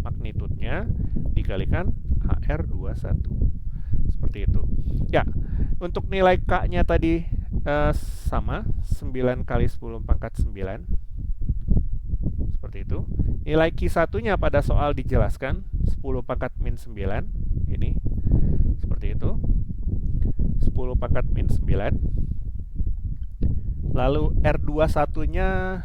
magnitudnya, dikalikan AR21. Seperti itu. Ya, untuk nilai K-nya tadi sama 9 kali 10 pangkat 9, seperti itu. Nilai Q1-nya pada soal dijelaskan 10 pangkat min 9, ini seperti itu, 10 pangkat min 9. Lalu R21-nya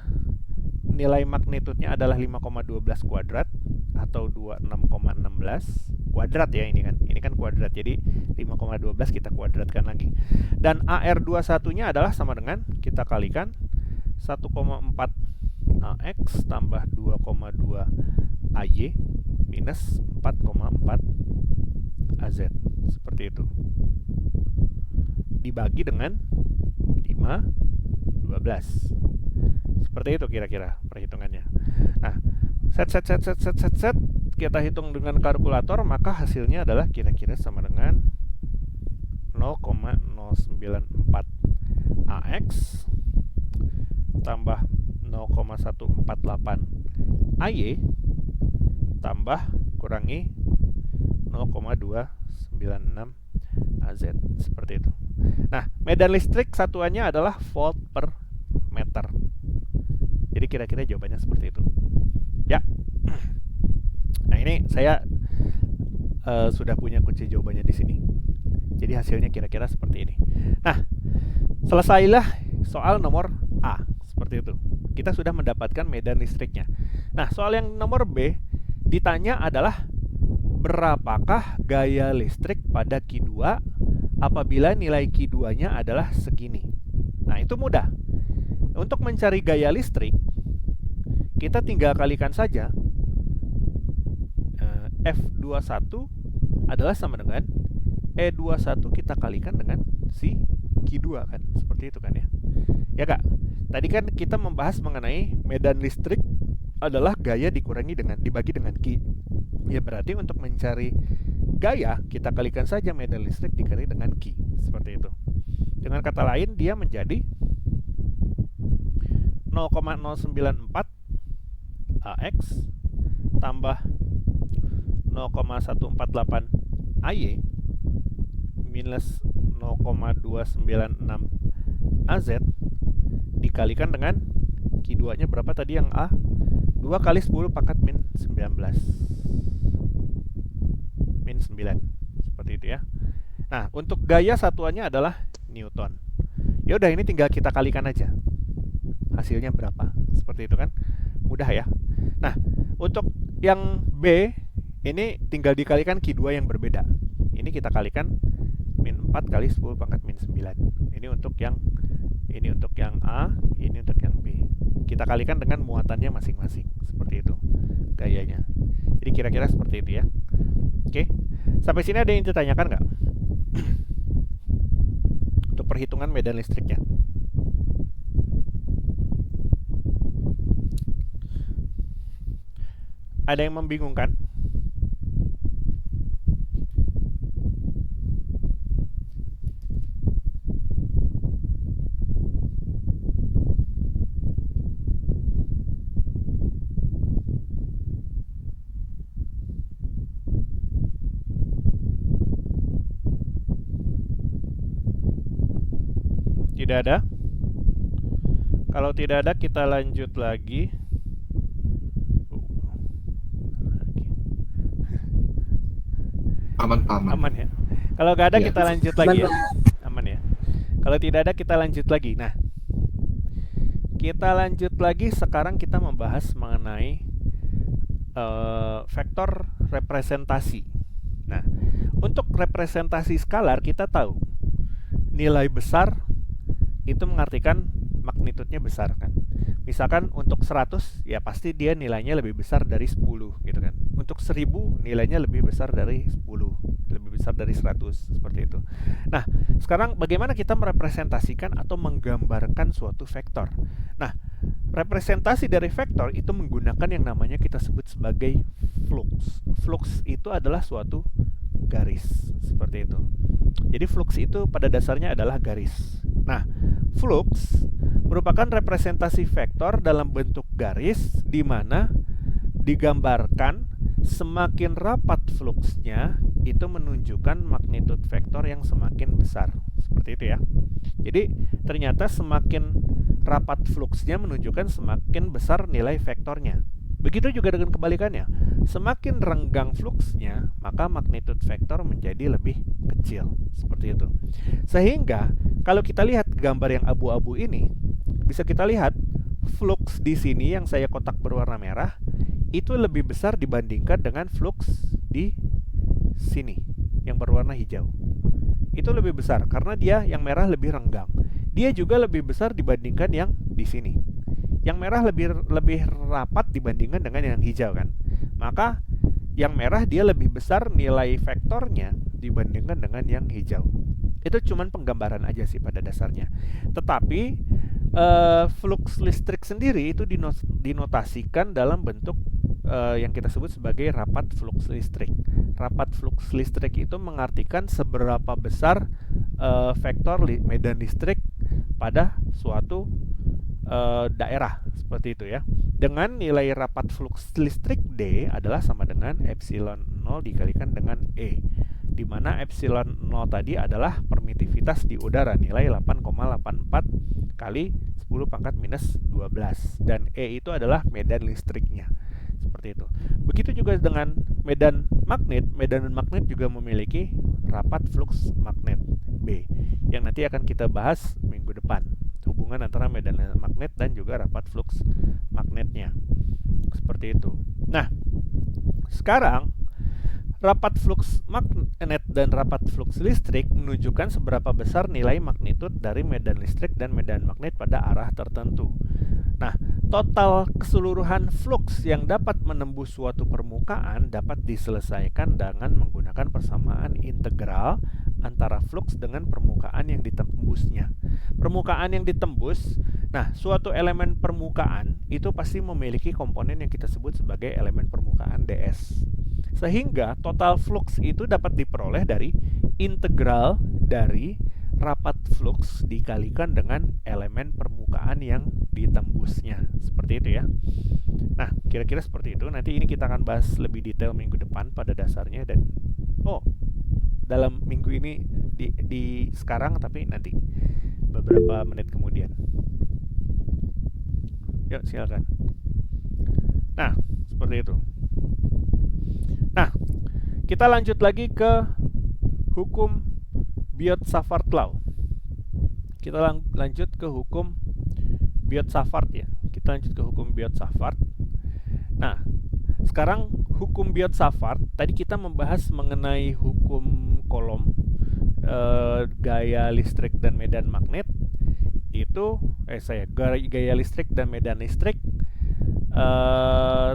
nilai magnitudnya adalah 5,12 kuadrat atau 26,16 kuadrat ya, ini kan kuadrat, jadi 5,12 kita kuadratkan lagi. Dan AR21-nya adalah sama dengan kita kalikan 1,4 AX tambah 2,2 AY minus 4,4 AZ, seperti itu. Dibagi dengan 5,12. Seperti itu kira-kira perhitungannya. Nah, set kita hitung dengan kalkulator, maka hasilnya adalah kira-kira sama dengan 0,094 AX tambah 0,148 AY tambah kurangi 0,296 AZ, seperti itu. Nah, medan listrik satuannya adalah volt per meter. Jadi kira-kira jawabannya seperti itu. Ya. Nah, ini saya sudah punya kunci jawabannya di sini. Jadi hasilnya kira-kira seperti ini. Nah, selesailah soal nomor A, seperti itu. Kita sudah mendapatkan medan listriknya. Nah, soal yang nomor B ditanya adalah berapakah gaya listrik pada Q2 apabila nilai Q2-nya adalah segini. Nah, itu mudah. Untuk mencari gaya listrik, kita tinggal kalikan saja F21 adalah sama dengan E21 kita kalikan dengan si Q2 kan, seperti itu kan ya. Ya Kak, tadi kan kita membahas mengenai medan listrik adalah gaya dibagi dengan Q. Ya berarti untuk mencari gaya kita kalikan saja medan listrik dikali dengan Q, seperti itu. Dengan kata lain dia menjadi 0,094 AX tambah 0,148 AY minus 0,296 AZ dikalikan dengan Q2-nya berapa tadi yang A? 2 kali 10 pangkat min 19. Min 9. Seperti itu ya. Nah, untuk gaya satuannya adalah Newton. Ya udah, ini tinggal kita kalikan aja. Hasilnya berapa? Seperti itu kan. Mudah ya. Nah, untuk yang B ini tinggal dikalikan Q2 yang berbeda. Ini kita kalikan min 4 kali 10 pangkat min 9. Ini untuk yang A, ini untuk yang B. Kita kalikan dengan muatannya masing-masing. Seperti itu gayanya. Jadi kira-kira seperti itu ya. Oke. Sampai sini ada yang ditanyakan nggak? Untuk perhitungan medan listriknya. Ada yang membingungkan? Tidak ada? Kalau tidak ada, kita lanjut lagi. Aman, Pak, aman. Aman ya. Kalau nggak ada, Ya. kita lanjut lagi ya. Aman ya. Kalau tidak ada, kita lanjut lagi. Nah, kita lanjut lagi. Sekarang kita membahas mengenai vektor representasi. Nah, untuk representasi skalar kita tahu nilai besar itu mengartikan magnitudenya besar kan. Misalkan untuk 100 ya pasti dia nilainya lebih besar dari 10 gitu kan. Untuk 1000 nilainya lebih besar dari 10, lebih besar dari 100, seperti itu. Nah, sekarang bagaimana kita merepresentasikan atau menggambarkan suatu vektor? Nah, representasi dari vektor itu menggunakan yang namanya kita sebut sebagai flux. Flux itu adalah suatu garis, seperti itu. Jadi flux itu pada dasarnya adalah garis. Nah, flux merupakan representasi vektor dalam bentuk garis di mana digambarkan semakin rapat fluxnya itu menunjukkan magnitud vektor yang semakin besar. Seperti itu ya. Jadi ternyata semakin rapat fluxnya menunjukkan semakin besar nilai vektornya. Begitu juga dengan kebalikannya. Semakin renggang fluxnya, maka magnitud vektor menjadi lebih kecil. Seperti itu. Sehingga kalau kita lihat gambar yang abu-abu ini, bisa kita lihat flux di sini yang saya kotak berwarna merah itu lebih besar dibandingkan dengan flux di sini yang berwarna hijau. Itu lebih besar karena dia yang merah lebih renggang. Dia juga lebih besar dibandingkan yang di sini. Yang merah lebih rapat dibandingkan dengan yang hijau kan. Maka yang merah dia lebih besar nilai vektornya dibandingkan dengan yang hijau. Itu cuman penggambaran aja sih pada dasarnya. Tetapi flux listrik sendiri itu dinotasikan dalam bentuk yang kita sebut sebagai rapat flux listrik. Rapat flux listrik itu mengartikan seberapa besar vektor medan listrik pada suatu daerah, seperti itu ya. dengan nilai rapat flux listrik D adalah sama dengan epsilon 0 dikalikan dengan E, di mana epsilon 0 tadi adalah permitivitas di udara, nilai 8,84 kali 10 pangkat minus 12, dan E itu adalah medan listriknya. Seperti itu. Begitu juga dengan medan magnet. Medan magnet juga memiliki rapat flux magnet B, yang nanti akan kita bahas minggu depan. Hubungan antara medan magnet dan juga rapat flux magnetnya. Seperti itu. Nah, sekarang rapat flux magnet dan rapat flux listrik menunjukkan seberapa besar nilai magnitud dari medan listrik dan medan magnet pada arah tertentu. Nah, total keseluruhan flux yang dapat menembus suatu permukaan dapat diselesaikan dengan menggunakan persamaan integral antara flux dengan permukaan yang ditembusnya. Permukaan yang ditembus, nah, suatu elemen permukaan itu pasti memiliki komponen yang kita sebut sebagai elemen permukaan ds. Sehingga total flux itu dapat diperoleh dari integral dari rapat flux dikalikan dengan elemen permukaan yang ditembusnya. Seperti itu ya. Nah, kira-kira seperti itu. Nanti ini kita akan bahas lebih detail minggu depan pada dasarnya, dan dalam minggu ini di sekarang, tapi nanti beberapa menit kemudian. Yuk, silakan. Nah, seperti itu. Nah, kita lanjut lagi ke hukum Biot-Savart law. Kita lanjut ke hukum Biot-Savart ya. Kita lanjut ke hukum Biot-Savart. Nah, sekarang hukum Biot-Savart, tadi kita membahas mengenai hukum Coulomb, gaya listrik dan medan magnet. Itu gaya listrik dan medan listrik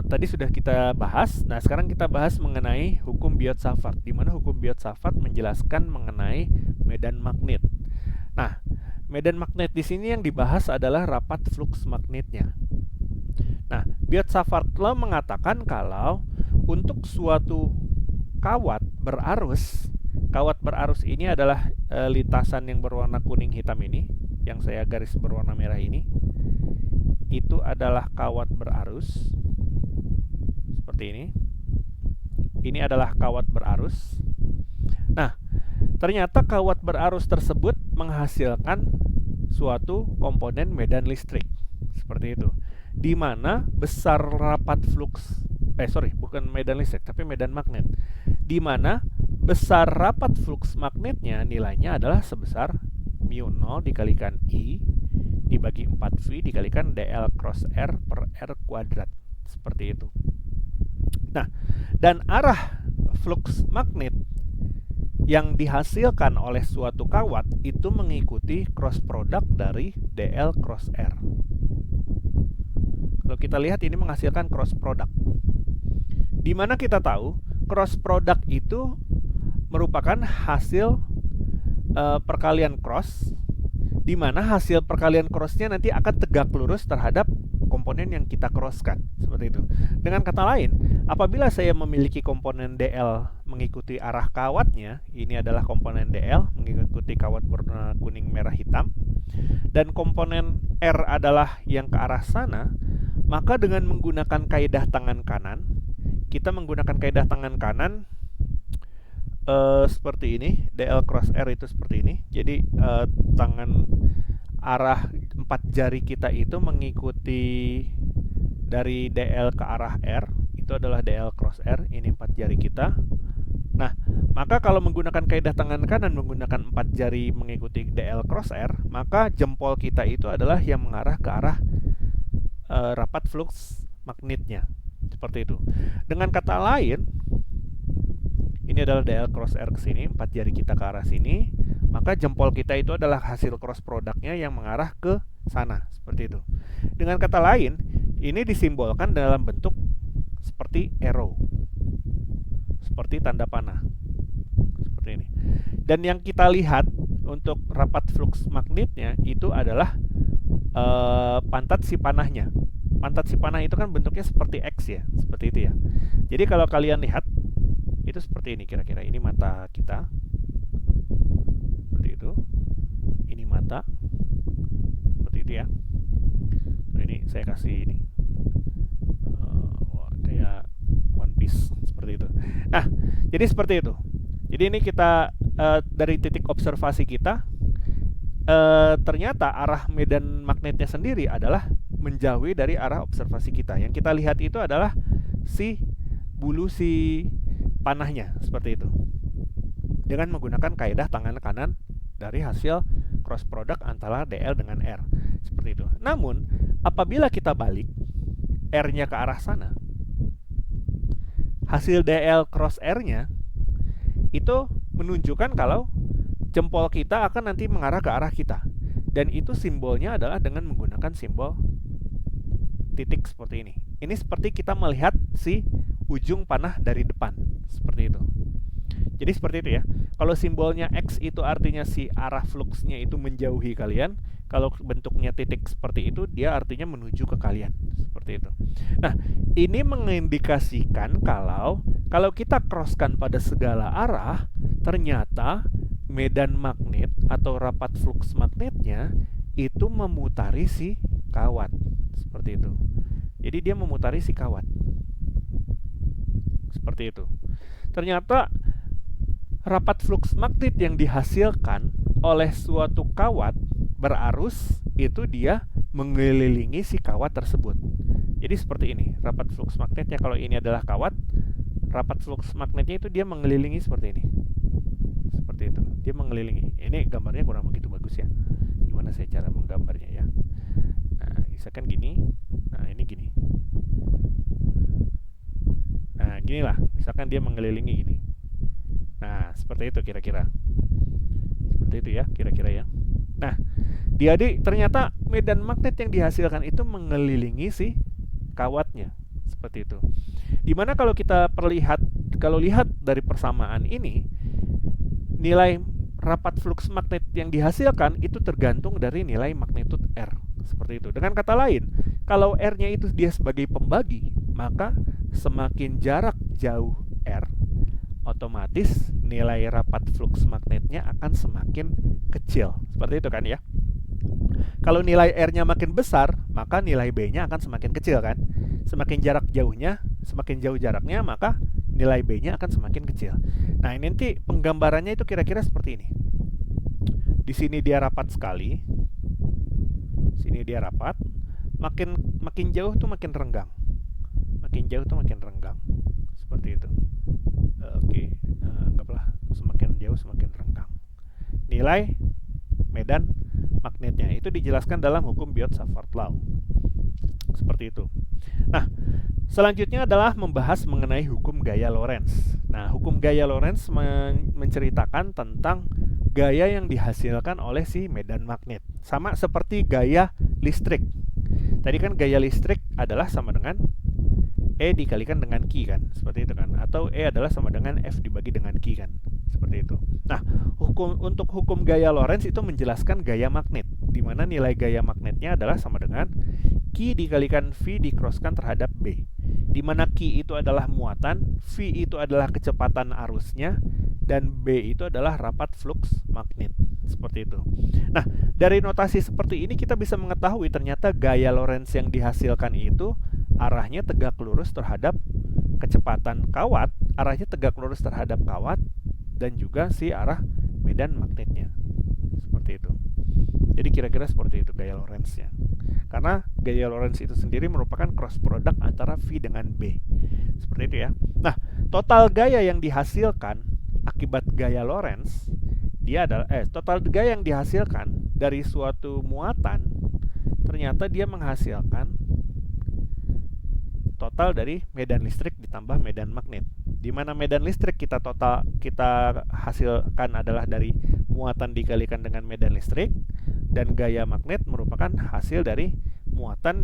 tadi sudah kita bahas. Nah, sekarang kita bahas mengenai hukum Biot-Savart, di mana hukum Biot-Savart menjelaskan mengenai medan magnet. Nah, medan magnet di sini yang dibahas adalah rapat flux magnetnya. Nah, Biot-Savart law mengatakan kalau untuk suatu kawat berarus ini adalah lintasan yang berwarna kuning hitam ini, yang saya garis berwarna merah ini. Itu adalah kawat berarus seperti ini. Ini adalah kawat berarus. Nah, ternyata kawat berarus tersebut menghasilkan suatu komponen medan listrik seperti itu, di mana besar rapat flux bukan medan listrik tapi medan magnet, di mana besar rapat flux magnetnya nilainya adalah sebesar mu0 dikalikan I dibagi 4V dikalikan dl cross R per R kuadrat. Seperti itu. Nah, dan arah flux magnet yang dihasilkan oleh suatu kawat itu mengikuti cross product dari dl cross R. Kalau kita lihat ini menghasilkan cross product, di mana kita tahu cross product itu merupakan hasil perkalian cross, di mana hasil perkalian crossnya nanti akan tegak lurus terhadap komponen yang kita crosskan. Seperti itu. Dengan kata lain, apabila saya memiliki komponen DL mengikuti arah kawatnya, ini adalah komponen DL mengikuti kawat warna kuning merah hitam, dan komponen R adalah yang ke arah sana, maka dengan menggunakan kaidah tangan kanan, kita menggunakan kaidah tangan kanan seperti ini. DL cross R itu seperti ini. Jadi tangan arah 4 jari kita itu mengikuti dari DL ke arah R. Itu adalah DL cross R. Ini 4 jari kita. Nah, maka kalau menggunakan kaidah tangan kanan menggunakan 4 jari mengikuti DL cross R, maka jempol kita itu adalah yang mengarah ke arah rapat flux magnetnya. Seperti itu. Dengan kata lain, ini adalah DL cross R ke sini, 4 jari kita ke arah sini, maka jempol kita itu adalah hasil cross produknya yang mengarah ke sana, seperti itu. Dengan kata lain, ini disimbolkan dalam bentuk seperti arrow, seperti tanda panah, seperti ini. Dan yang kita lihat untuk rapat flux magnetnya itu adalah pantat si panahnya. Pantat si panah itu kan bentuknya seperti X ya, seperti itu ya. Jadi kalau kalian lihat, itu seperti ini kira-kira. Ini mata kita, seperti itu. Ini mata, seperti itu ya. Nah, ini saya kasih ini Nah, jadi seperti itu. Jadi ini kita dari titik observasi kita, ternyata arah medan magnetnya sendiri adalah menjauhi dari arah observasi kita. Yang kita lihat itu adalah si bulu si panahnya, seperti itu. Dengan menggunakan kaidah tangan kanan dari hasil cross product antara DL dengan R, seperti itu. Namun, apabila kita balik R-nya ke arah sana, hasil DL cross R-nya itu menunjukkan kalau jempol kita akan nanti mengarah ke arah kita. Dan itu simbolnya adalah dengan menggunakan simbol titik seperti ini. Ini seperti kita melihat si ujung panah dari depan, seperti itu. Jadi seperti itu ya. Kalau simbolnya X itu artinya si arah fluxnya itu menjauhi kalian. Kalau bentuknya titik seperti itu, dia artinya menuju ke kalian, seperti itu. Nah, ini mengindikasikan kalau kita crosskan pada segala arah, ternyata medan magnet atau rapat flux magnetnya itu memutari si kawat, seperti itu. Jadi dia memutari si kawat, seperti itu. Ternyata rapat flux magnet yang dihasilkan oleh suatu kawat berarus itu dia mengelilingi si kawat tersebut. Jadi seperti ini rapat flux magnetnya. Kalau ini adalah kawat, rapat flux magnetnya itu dia mengelilingi seperti ini. Seperti itu. Dia mengelilingi. Ini gambarnya kurang begitu bagus ya. Gimana saya cara menggambarnya ya? Nah, misalkan gini. Nah, ini gini. Nah, ginilah. Misalkan dia mengelilingi gini. Nah, seperti itu kira-kira. Seperti itu ya, kira-kira ya. Nah, ternyata medan magnet yang dihasilkan itu mengelilingi si kawatnya. Seperti itu. Dimana kalau kita lihat dari persamaan ini, nilai rapat flux magnet yang dihasilkan itu tergantung dari nilai magnitud R. Seperti itu. Dengan kata lain, kalau R-nya itu dia sebagai pembagi, maka semakin jarak jauh R, otomatis nilai rapat flux magnetnya akan semakin kecil. Seperti itu kan ya. Kalau nilai R-nya makin besar, maka nilai B-nya akan semakin kecil kan. Semakin jauh jaraknya, maka nilai B-nya akan semakin kecil. Nah, ini nanti penggambarannya itu kira-kira seperti ini. Di sini dia rapat sekali. Sini dia rapat. Makin jauh tuh makin renggang. Makin jauh tuh makin renggang. Seperti itu. Oke, anggaplah semakin jauh semakin renggang. Nilai medan magnetnya itu dijelaskan dalam hukum Biot-Savart law. Seperti itu. Nah, selanjutnya adalah membahas mengenai hukum gaya Lorentz. Nah, hukum gaya Lorentz menceritakan tentang gaya yang dihasilkan oleh si medan magnet. Sama seperti gaya listrik. Tadi kan gaya listrik adalah sama dengan E dikalikan dengan Q kan, seperti itu kan, atau E adalah sama dengan F dibagi dengan Q kan, seperti itu. Nah, untuk hukum gaya Lorentz itu menjelaskan gaya magnet, di mana nilai gaya magnetnya adalah sama dengan Q dikalikan V dikrosskan terhadap B, di mana Q itu adalah muatan, V itu adalah kecepatan arusnya, dan B itu adalah rapat flux magnet, seperti itu. Nah, dari notasi seperti ini kita bisa mengetahui ternyata gaya Lorentz yang dihasilkan itu arahnya tegak lurus terhadap kecepatan kawat, arahnya tegak lurus terhadap kawat, dan juga si arah medan magnetnya. Seperti itu. Jadi kira-kira seperti itu gaya Lorentz-nya. Karena gaya Lorentz itu sendiri merupakan cross product antara V dengan B. Seperti itu ya. Nah, total gaya yang dihasilkan akibat gaya Lorentz, dia adalah total gaya yang dihasilkan dari suatu muatan, ternyata dia menghasilkan total dari medan listrik ditambah medan magnet. Di mana medan listrik kita hasilkan adalah dari muatan dikalikan dengan medan listrik, dan gaya magnet merupakan hasil dari muatan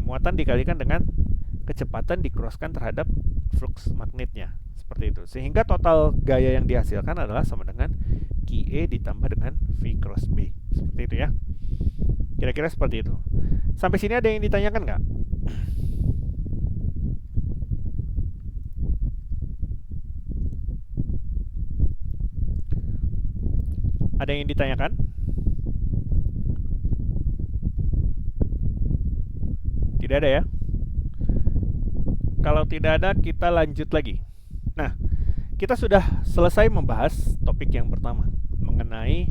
muatan dikalikan dengan kecepatan dikrosskan terhadap flux magnetnya. Seperti itu. Sehingga total gaya yang dihasilkan adalah sama dengan QE ditambah dengan V cross B. Seperti itu ya. Kira-kira seperti itu. Sampai sini ada yang ditanyakan nggak? Ada yang ditanyakan? Tidak ada ya? Kalau tidak ada, kita lanjut lagi. Nah, kita sudah selesai membahas topik yang pertama mengenai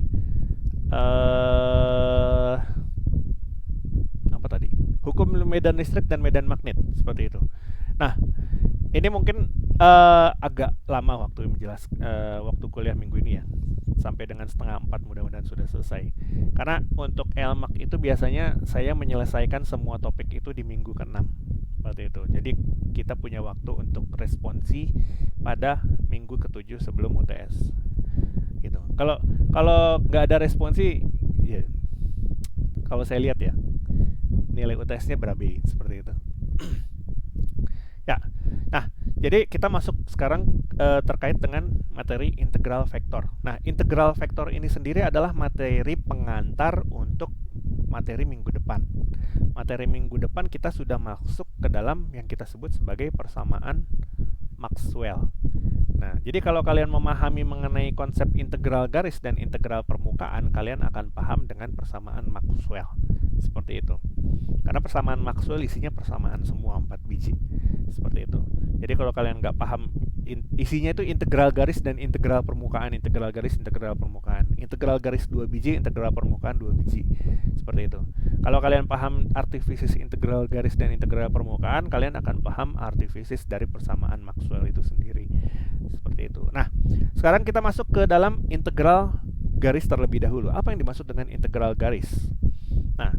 apa tadi? Hukum medan listrik dan medan magnet, seperti itu. Nah, ini mungkin agak lama waktu waktu kuliah minggu ini ya, sampai dengan 3:30 mudah-mudahan sudah selesai. Karena untuk LMAC itu biasanya saya menyelesaikan semua topik itu di minggu ke-6, seperti itu. Jadi kita punya waktu untuk responsi pada minggu ke-7 sebelum UTS. Gitu. Kalau nggak ada responsi, ya, kalau saya lihat ya, nilai UTS-nya berabe seperti itu. Ya, nah, jadi kita masuk sekarang terkait dengan materi integral vektor. Nah, integral vektor ini sendiri adalah materi pengantar untuk materi minggu depan. Materi minggu depan kita sudah masuk ke dalam yang kita sebut sebagai persamaan Maxwell. Nah, jadi kalau kalian memahami mengenai konsep integral garis dan integral permukaan, kalian akan paham dengan persamaan Maxwell. Seperti itu. Karena persamaan Maxwell isinya persamaan semua 4 biji. Seperti itu. Jadi kalau kalian nggak paham isinya itu integral garis dan integral permukaan, integral garis, integral permukaan. Integral garis 2 biji, integral permukaan 2 biji. Seperti itu. Kalau kalian paham artifisis integral garis dan integral permukaan, kalian akan paham artifisis dari persamaan Maxwell itu sendiri. Seperti itu. Nah, sekarang kita masuk ke dalam integral garis terlebih dahulu. Apa yang dimaksud dengan integral garis? Nah,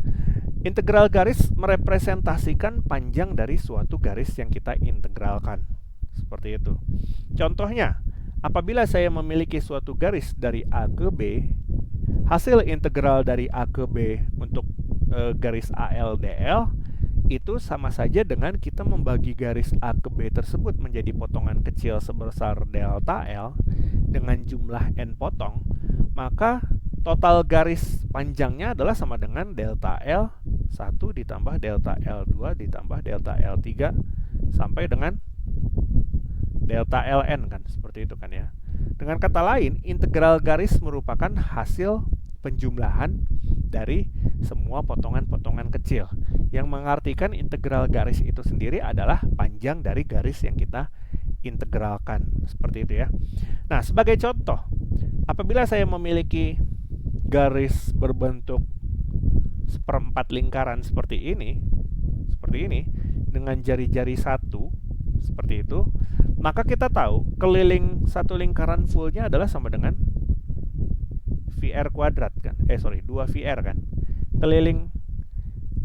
integral garis merepresentasikan panjang dari suatu garis yang kita integralkan. Seperti itu. Contohnya, apabila saya memiliki suatu garis dari A ke B, hasil integral dari A ke B untuk garis ALDL itu sama saja dengan kita membagi garis A ke B tersebut menjadi potongan kecil sebesar delta L dengan jumlah n potong, maka total garis panjangnya adalah sama dengan delta L1 ditambah delta L2 ditambah delta L3 sampai dengan delta Ln kan, seperti itu kan ya. Dengan kata lain, integral garis merupakan hasil penjumlahan dari semua potongan-potongan kecil, yang mengartikan integral garis itu sendiri adalah panjang dari garis yang kita integralkan, seperti itu ya. Nah, sebagai contoh, apabila saya memiliki garis berbentuk 1/4 lingkaran seperti ini dengan jari-jari 1 seperti itu, maka kita tahu keliling satu lingkaran fullnya adalah sama dengan VR kuadrat kan, 2VR kan. Keliling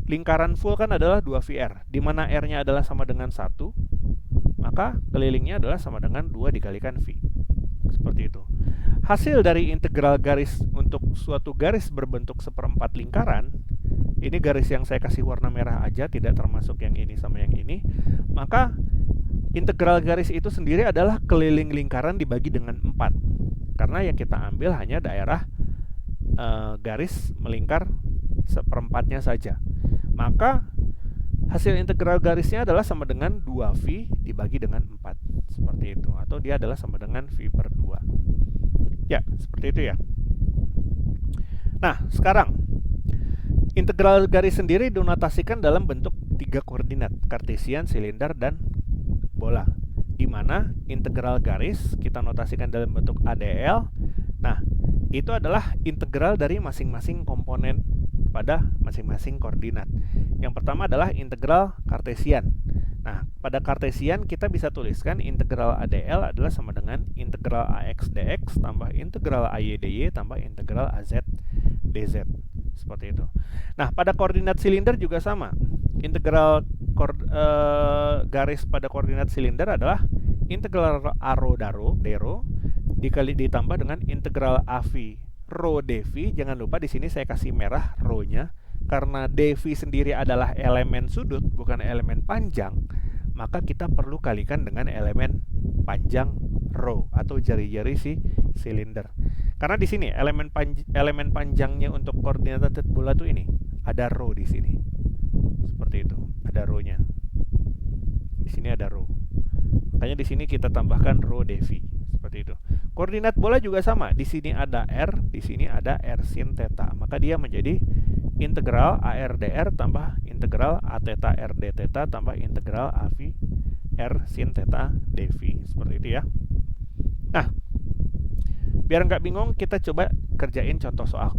lingkaran full kan adalah 2VR, di mana R-nya adalah sama dengan 1, maka kelilingnya adalah sama dengan 2 dikalikan V. Seperti itu. Hasil dari integral garis untuk suatu garis berbentuk 1/4 lingkaran, ini garis yang saya kasih warna merah aja, tidak termasuk yang ini sama yang ini, maka integral garis itu sendiri adalah keliling lingkaran dibagi dengan 4. Karena yang kita ambil hanya daerah garis melingkar 1/4-nya saja. Maka hasil integral garisnya adalah sama dengan 2V dibagi dengan 4. Seperti itu. Atau dia adalah sama dengan V/2. Ya, seperti itu ya. Nah, sekarang integral garis sendiri dinotasikan dalam bentuk 3 koordinat, kartesian, silinder, dan bola. Di mana integral garis kita notasikan dalam bentuk ADL. Nah, itu adalah integral dari masing-masing komponen pada masing-masing koordinat. Yang pertama adalah integral kartesian. Nah, pada kartesian kita bisa tuliskan integral ADL adalah sama dengan integral AX dx tambah integral AY dy tambah integral AZ dz. Seperti itu. Nah, pada koordinat silinder juga sama. Integral garis pada koordinat silinder adalah integral ARO dero ditambah dengan integral AV rho dv. Jangan lupa di sini saya kasih merah rho-nya karena dv sendiri adalah elemen sudut bukan elemen panjang, maka kita perlu kalikan dengan elemen panjang rho atau jari-jari si silinder. Karena di sini elemen panjangnya untuk koordinat bola tuh ini ada rho di sini. Seperti itu, ada rho-nya. Di sini ada rho. Makanya di sini kita tambahkan rho dv. Seperti itu. Koordinat bola juga sama. Di sini ada R, di sini ada R sin theta. Maka dia menjadi integral AR dr tambah integral A theta R d theta tambah integral AV R sin theta dV. Seperti itu ya. Nah, biar nggak bingung, kita coba kerjain contoh soal.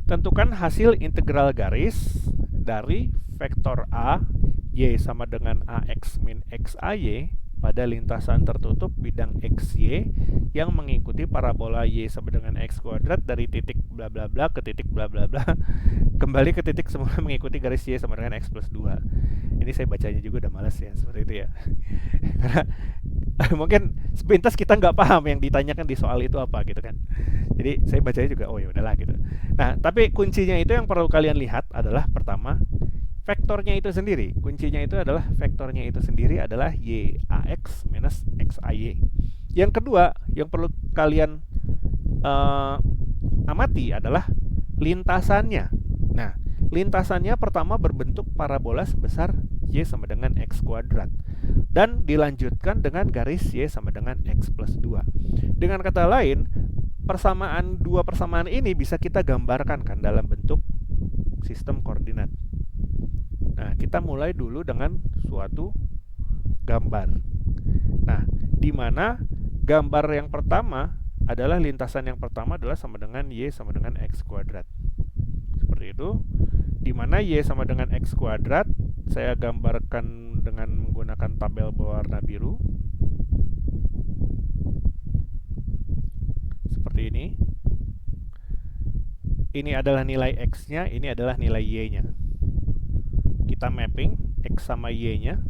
Tentukan hasil integral garis dari vektor A, Y sama dengan AX min XAY pada lintasan tertutup bidang XY yang mengikuti parabola Y sama dengan X kuadrat dari titik bla bla bla ke titik bla bla bla kembali ke titik semula mengikuti garis Y sama dengan X plus 2. Ini saya bacanya juga udah males ya, seperti itu ya. Karena mungkin sepintas kita nggak paham yang ditanyakan di soal itu apa gitu kan. Jadi saya bacanya juga oh ya udahlah gitu. Nah, tapi kuncinya itu yang perlu kalian lihat adalah pertama vektornya itu sendiri. Kuncinya itu adalah vektornya itu sendiri adalah YAX minus XAY. Yang kedua yang perlu kalian amati adalah lintasannya. Nah, lintasannya pertama berbentuk parabola sebesar Y sama dengan X kuadrat dan dilanjutkan dengan garis Y sama dengan X plus 2. Dengan kata lain, dua persamaan ini bisa kita gambarkan kan dalam bentuk sistem koordinat. Nah, kita mulai dulu dengan suatu gambar. Nah, di mana gambar yang pertama adalah lintasan yang pertama adalah sama dengan Y sama dengan X kuadrat. Seperti itu. Di mana Y sama dengan X kuadrat saya gambarkan dengan menggunakan tabel berwarna biru. Seperti ini. Ini adalah nilai X-nya, ini adalah nilai Y-nya. Kita mapping X sama Y-nya.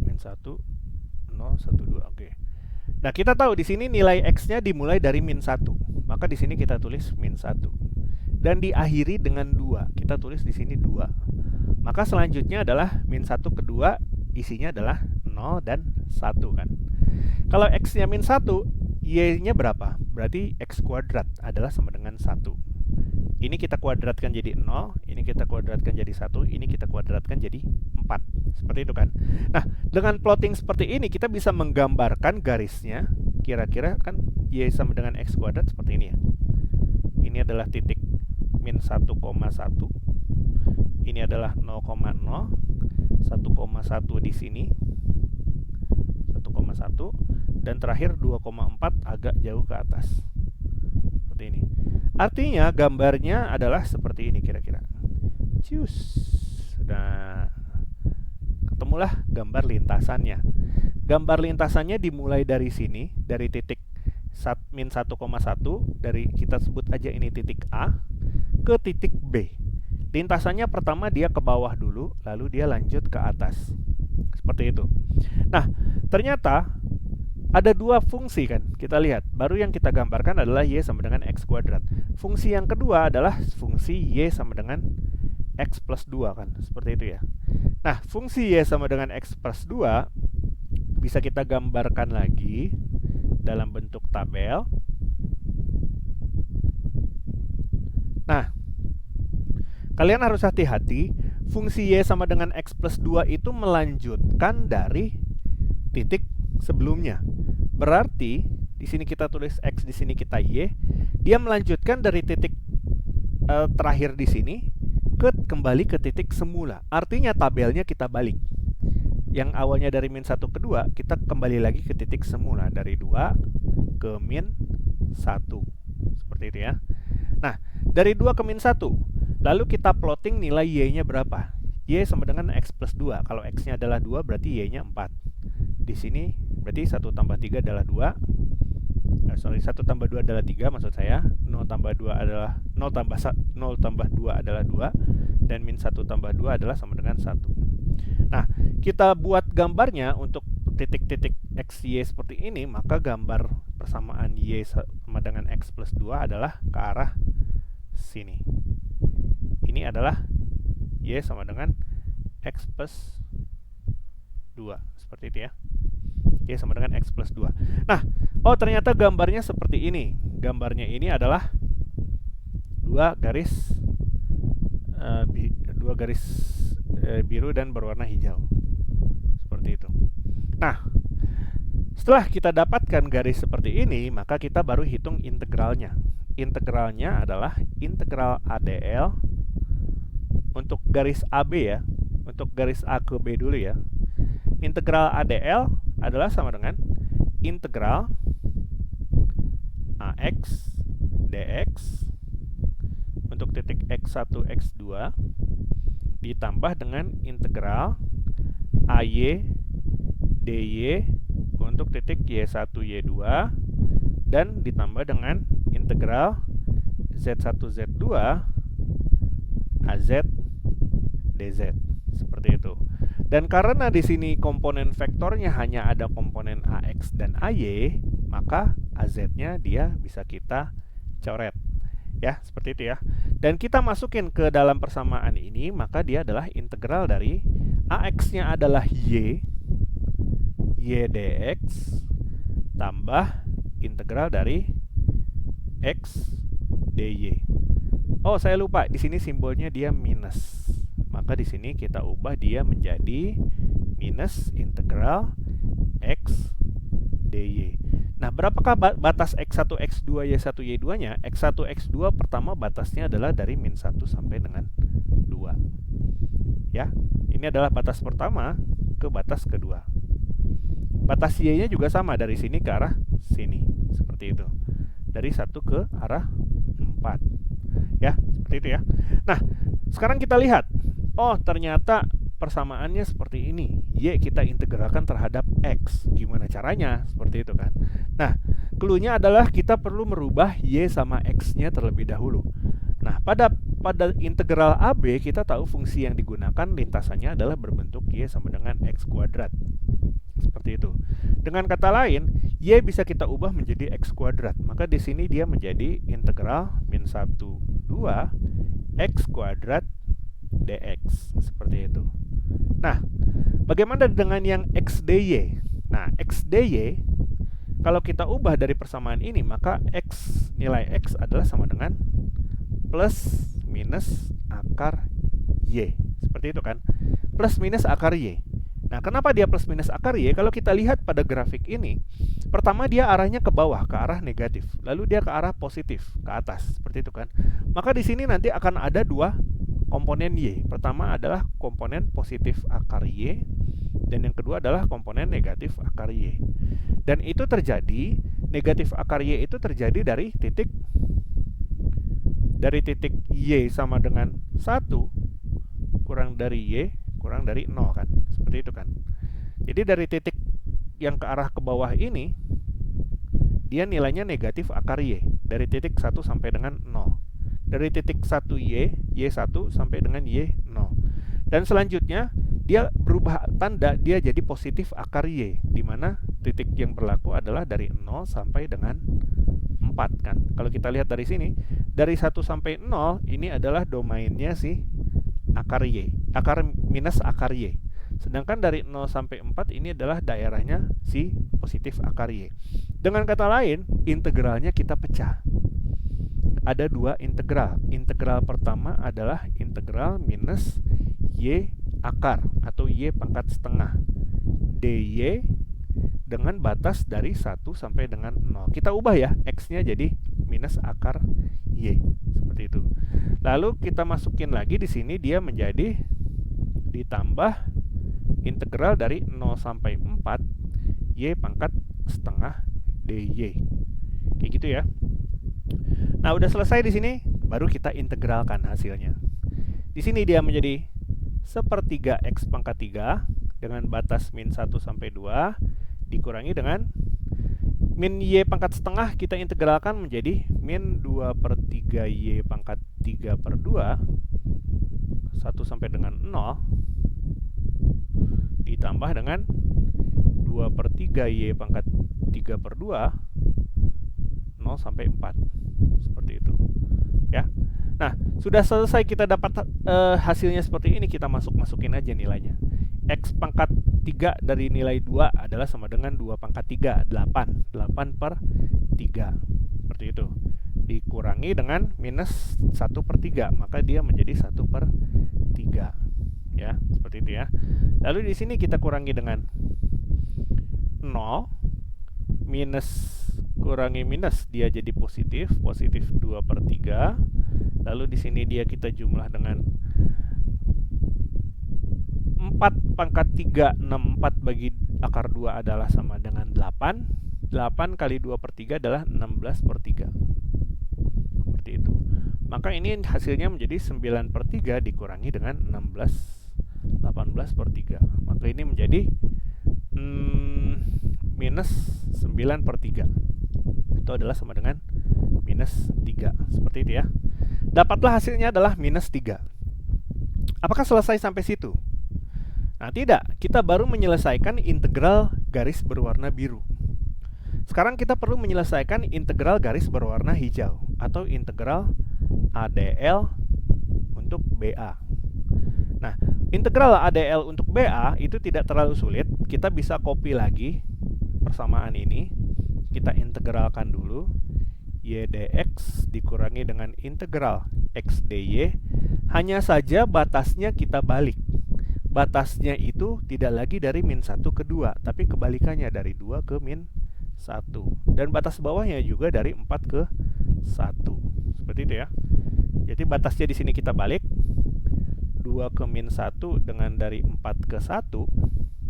Min 1, 0, 1, 2. Oke. Nah, kita tahu di sini nilai X-nya dimulai dari min 1. Maka di sini kita tulis min 1. Dan diakhiri dengan 2. Kita tulis di sini 2. Maka selanjutnya adalah min 1 kedua isinya adalah 0 dan 1 kan. Kalau X-nya min 1, Y-nya berapa? Berarti X kuadrat adalah sama dengan 1. Ini kita kuadratkan jadi 0, ini kita kuadratkan jadi 1, ini kita kuadratkan jadi 4. Seperti itu kan. Nah, dengan plotting seperti ini kita bisa menggambarkan garisnya. Kira-kira kan Y sama dengan X kuadrat seperti ini ya. Ini adalah titik min 1,1. Ini adalah 0,0, 1,1 di sini. 1,1 dan terakhir 2,4 agak jauh ke atas. Seperti ini. Artinya gambarnya adalah seperti ini kira-kira. Cius. Nah, ketemulah gambar lintasannya. Gambar lintasannya dimulai dari sini, dari titik min 1,1, dari kita sebut aja ini titik A, ke titik B. Lintasannya pertama dia ke bawah dulu, lalu dia lanjut ke atas. Seperti itu. Nah, ternyata ada dua fungsi kan, kita lihat. Baru yang kita gambarkan adalah Y sama dengan X kuadrat. Fungsi yang kedua adalah fungsi Y sama dengan X plus 2 kan, seperti itu ya. Nah, fungsi Y sama dengan X plus 2 bisa kita gambarkan lagi dalam bentuk tabel. Nah, kalian harus hati-hati, fungsi Y sama dengan X plus 2 itu melanjutkan dari titik sebelumnya. Berarti di sini kita tulis X, di sini kita Y. Dia melanjutkan dari titik terakhir di sini kembali ke titik semula. Artinya tabelnya kita balik. Yang awalnya dari min 1 ke 2, kita kembali lagi ke titik semula dari 2 ke min 1. Seperti itu ya. Nah, dari 2 ke min 1, lalu kita plotting nilai Y-nya berapa? Y sama dengan X plus 2. Kalau X-nya adalah 2, berarti Y-nya 4. Di sini berarti 1 tambah 3 adalah 2. 1 tambah 2 adalah 3 maksud saya. 0 tambah 2 adalah 0 tambah 2 adalah 2 dan min 1 tambah 2 adalah sama dengan 1. Nah, kita buat gambarnya untuk titik-titik X, Y seperti ini, maka gambar persamaan Y sama dengan X plus 2 adalah ke arah sini. Ini adalah Y sama dengan X plus 2. Seperti itu ya. Y sama dengan X plus 2. Nah, oh ternyata gambarnya seperti ini. Gambarnya ini adalah dua garis biru dan berwarna hijau. Seperti itu. Nah, setelah kita dapatkan garis seperti ini, maka kita baru hitung integralnya. Integralnya adalah integral ADL untuk garis AB ya. untuk garis A ke B dulu ya. Integral ADL adalah sama dengan integral AX dx untuk titik X1, X2 ditambah dengan integral AY dy untuk titik Y1, Y2 dan ditambah dengan integral Z1, Z2 AZ dz. Seperti itu. Dan karena di sini komponen vektornya hanya ada komponen AX dan AY, maka AZ-nya dia bisa kita coret. Ya, seperti itu ya. Dan kita masukin ke dalam persamaan ini, maka dia adalah integral dari AX-nya adalah Y dx tambah integral dari X dy. Oh, saya lupa, di sini simbolnya dia minus. Maka di sini kita ubah dia menjadi minus integral X dy. Nah, berapakah batas X1, X2, Y1, Y2-nya? X1, X2 pertama batasnya adalah dari min 1 sampai dengan 2. Ya, ini adalah batas pertama ke batas kedua. Batas Y-nya juga sama, dari sini ke arah sini. Seperti itu. Dari 1 ke arah 4. Ya, seperti itu ya. Nah, sekarang kita lihat. Oh, ternyata persamaannya seperti ini. Y kita integralkan terhadap X. Gimana caranya? Seperti itu kan. Nah, clue-nya adalah kita perlu merubah Y sama X-nya terlebih dahulu. Nah, pada integral AB kita tahu fungsi yang digunakan lintasannya adalah berbentuk Y sama dengan X kuadrat. Seperti itu. Dengan kata lain, Y bisa kita ubah menjadi X kuadrat. Maka di sini dia menjadi integral min 1, 2 X kuadrat dx. Seperti itu. Nah, bagaimana dengan yang X dy? Nah, X dy kalau kita ubah dari persamaan ini, maka nilai X adalah sama dengan plus minus akar Y. Seperti itu kan? Plus minus akar Y. Nah, kenapa dia plus minus akar Y? Kalau kita lihat pada grafik ini, pertama dia arahnya ke bawah, ke arah negatif. Lalu dia ke arah positif, ke atas. Seperti itu kan? Maka di sini nanti akan ada dua komponen Y. Pertama adalah komponen positif akar Y, dan yang kedua adalah komponen negatif akar Y. Dan itu terjadi, negatif akar Y itu terjadi dari titik Y sama dengan 1 kurang dari Y kurang dari 0 kan. Seperti itu kan. Jadi dari titik yang ke arah ke bawah ini, dia nilainya negatif akar Y. Dari titik 1 sampai dengan 0. Dari titik 1 Y1 sampai dengan Y0. Dan selanjutnya, dia berubah tanda, dia jadi positif akar Y. Di mana titik yang berlaku adalah dari 0 sampai dengan 4 kan. Kalau kita lihat dari sini, dari 1 sampai 0, ini adalah domainnya si akar Y. Akar minus akar Y. Sedangkan dari 0 sampai 4 ini adalah daerahnya si positif akar Y. Dengan kata lain, integralnya kita pecah. Ada dua integral. Integral pertama adalah integral minus Y akar atau Y pangkat setengah dy dengan batas dari 1 sampai dengan 0. Kita ubah ya, X-nya jadi minus akar Y. Seperti itu. Lalu kita masukin lagi di sini, dia menjadi ditambah integral dari 0 sampai 4 Y pangkat setengah dy. Kayak gitu ya. Nah, udah selesai di sini, baru kita integralkan hasilnya. Di sini dia menjadi sepertiga X pangkat 3 dengan batas min 1 sampai 2 dikurangi dengan min Y pangkat setengah, kita integralkan menjadi min 2/3 Y pangkat 3/2 1 sampai dengan 0 ditambah dengan 2/3 Y pangkat 3/2 0 sampai 4. Seperti itu ya. Nah, sudah selesai kita dapat hasilnya seperti ini, kita masukin aja nilainya. X pangkat 3 dari nilai 2 adalah sama dengan 2 pangkat 3, 8. 8/3. Seperti itu. Dikurangi dengan minus 1/3, maka dia menjadi 1/3. Ya, seperti itu ya. Lalu di sini kita kurangi dengan 0 minus kurangi minus, dia jadi positif 2/3. Lalu di sini dia kita jumlah dengan 4 pangkat 3, 64 bagi akar 2 adalah sama dengan 8. 8 kali 2/3 adalah 16/3. Seperti itu. Maka ini hasilnya menjadi 9/3 dikurangi dengan 18/3. Maka ini menjadi minus 9/3. Itu adalah sama dengan minus 3. Seperti itu ya. Dapatlah hasilnya adalah minus 3. Apakah selesai sampai situ? Nah, tidak. Kita baru menyelesaikan integral garis berwarna biru. Sekarang kita perlu menyelesaikan integral garis berwarna hijau atau integral ADL untuk BA. Nah, integral ADL untuk BA itu tidak terlalu sulit. Kita bisa copy lagi persamaan ini. Kita integralkan dulu. Y dx dikurangi dengan integral x dy. Hanya saja batasnya kita balik. Batasnya itu tidak lagi dari min 1 ke 2, tapi kebalikannya dari 2 ke min 1. Dan batas bawahnya juga dari 4 ke 1. Seperti itu ya. Jadi batasnya di sini kita balik. 2 ke min 1 dengan dari 4 ke 1.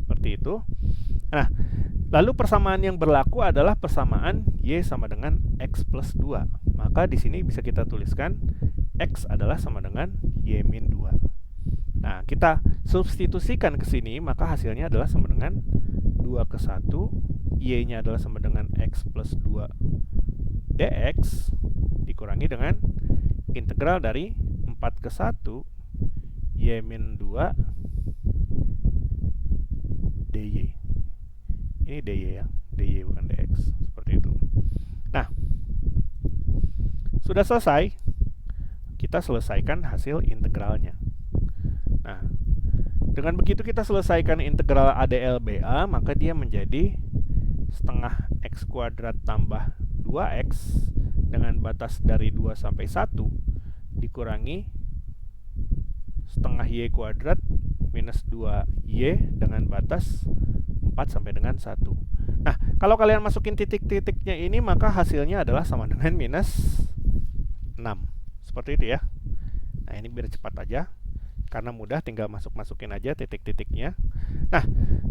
Seperti itu. Nah, lalu persamaan yang berlaku adalah persamaan Y sama dengan X plus 2. Maka di sini bisa kita tuliskan X adalah sama dengan Y min 2. Nah, kita substitusikan ke sini, maka hasilnya adalah sama dengan 2 ke 1. Y-nya adalah sama dengan X plus 2 dx dikurangi dengan integral dari 4 ke 1 Y min 2 dy. Ini dy ya, dy bukan dx. Seperti itu. Nah, sudah selesai. Kita selesaikan hasil integralnya. Nah, dengan begitu kita selesaikan integral ADL BA, maka dia menjadi setengah x kuadrat tambah 2x dengan batas dari 2 sampai 1 dikurangi setengah y kuadrat minus 2y dengan batas 4 sampai dengan 1. Nah, kalau kalian masukin titik-titiknya ini, maka hasilnya adalah sama dengan minus 6. Seperti itu ya. Nah, ini biar cepat aja. Karena mudah, tinggal masukin aja titik-titiknya. Nah,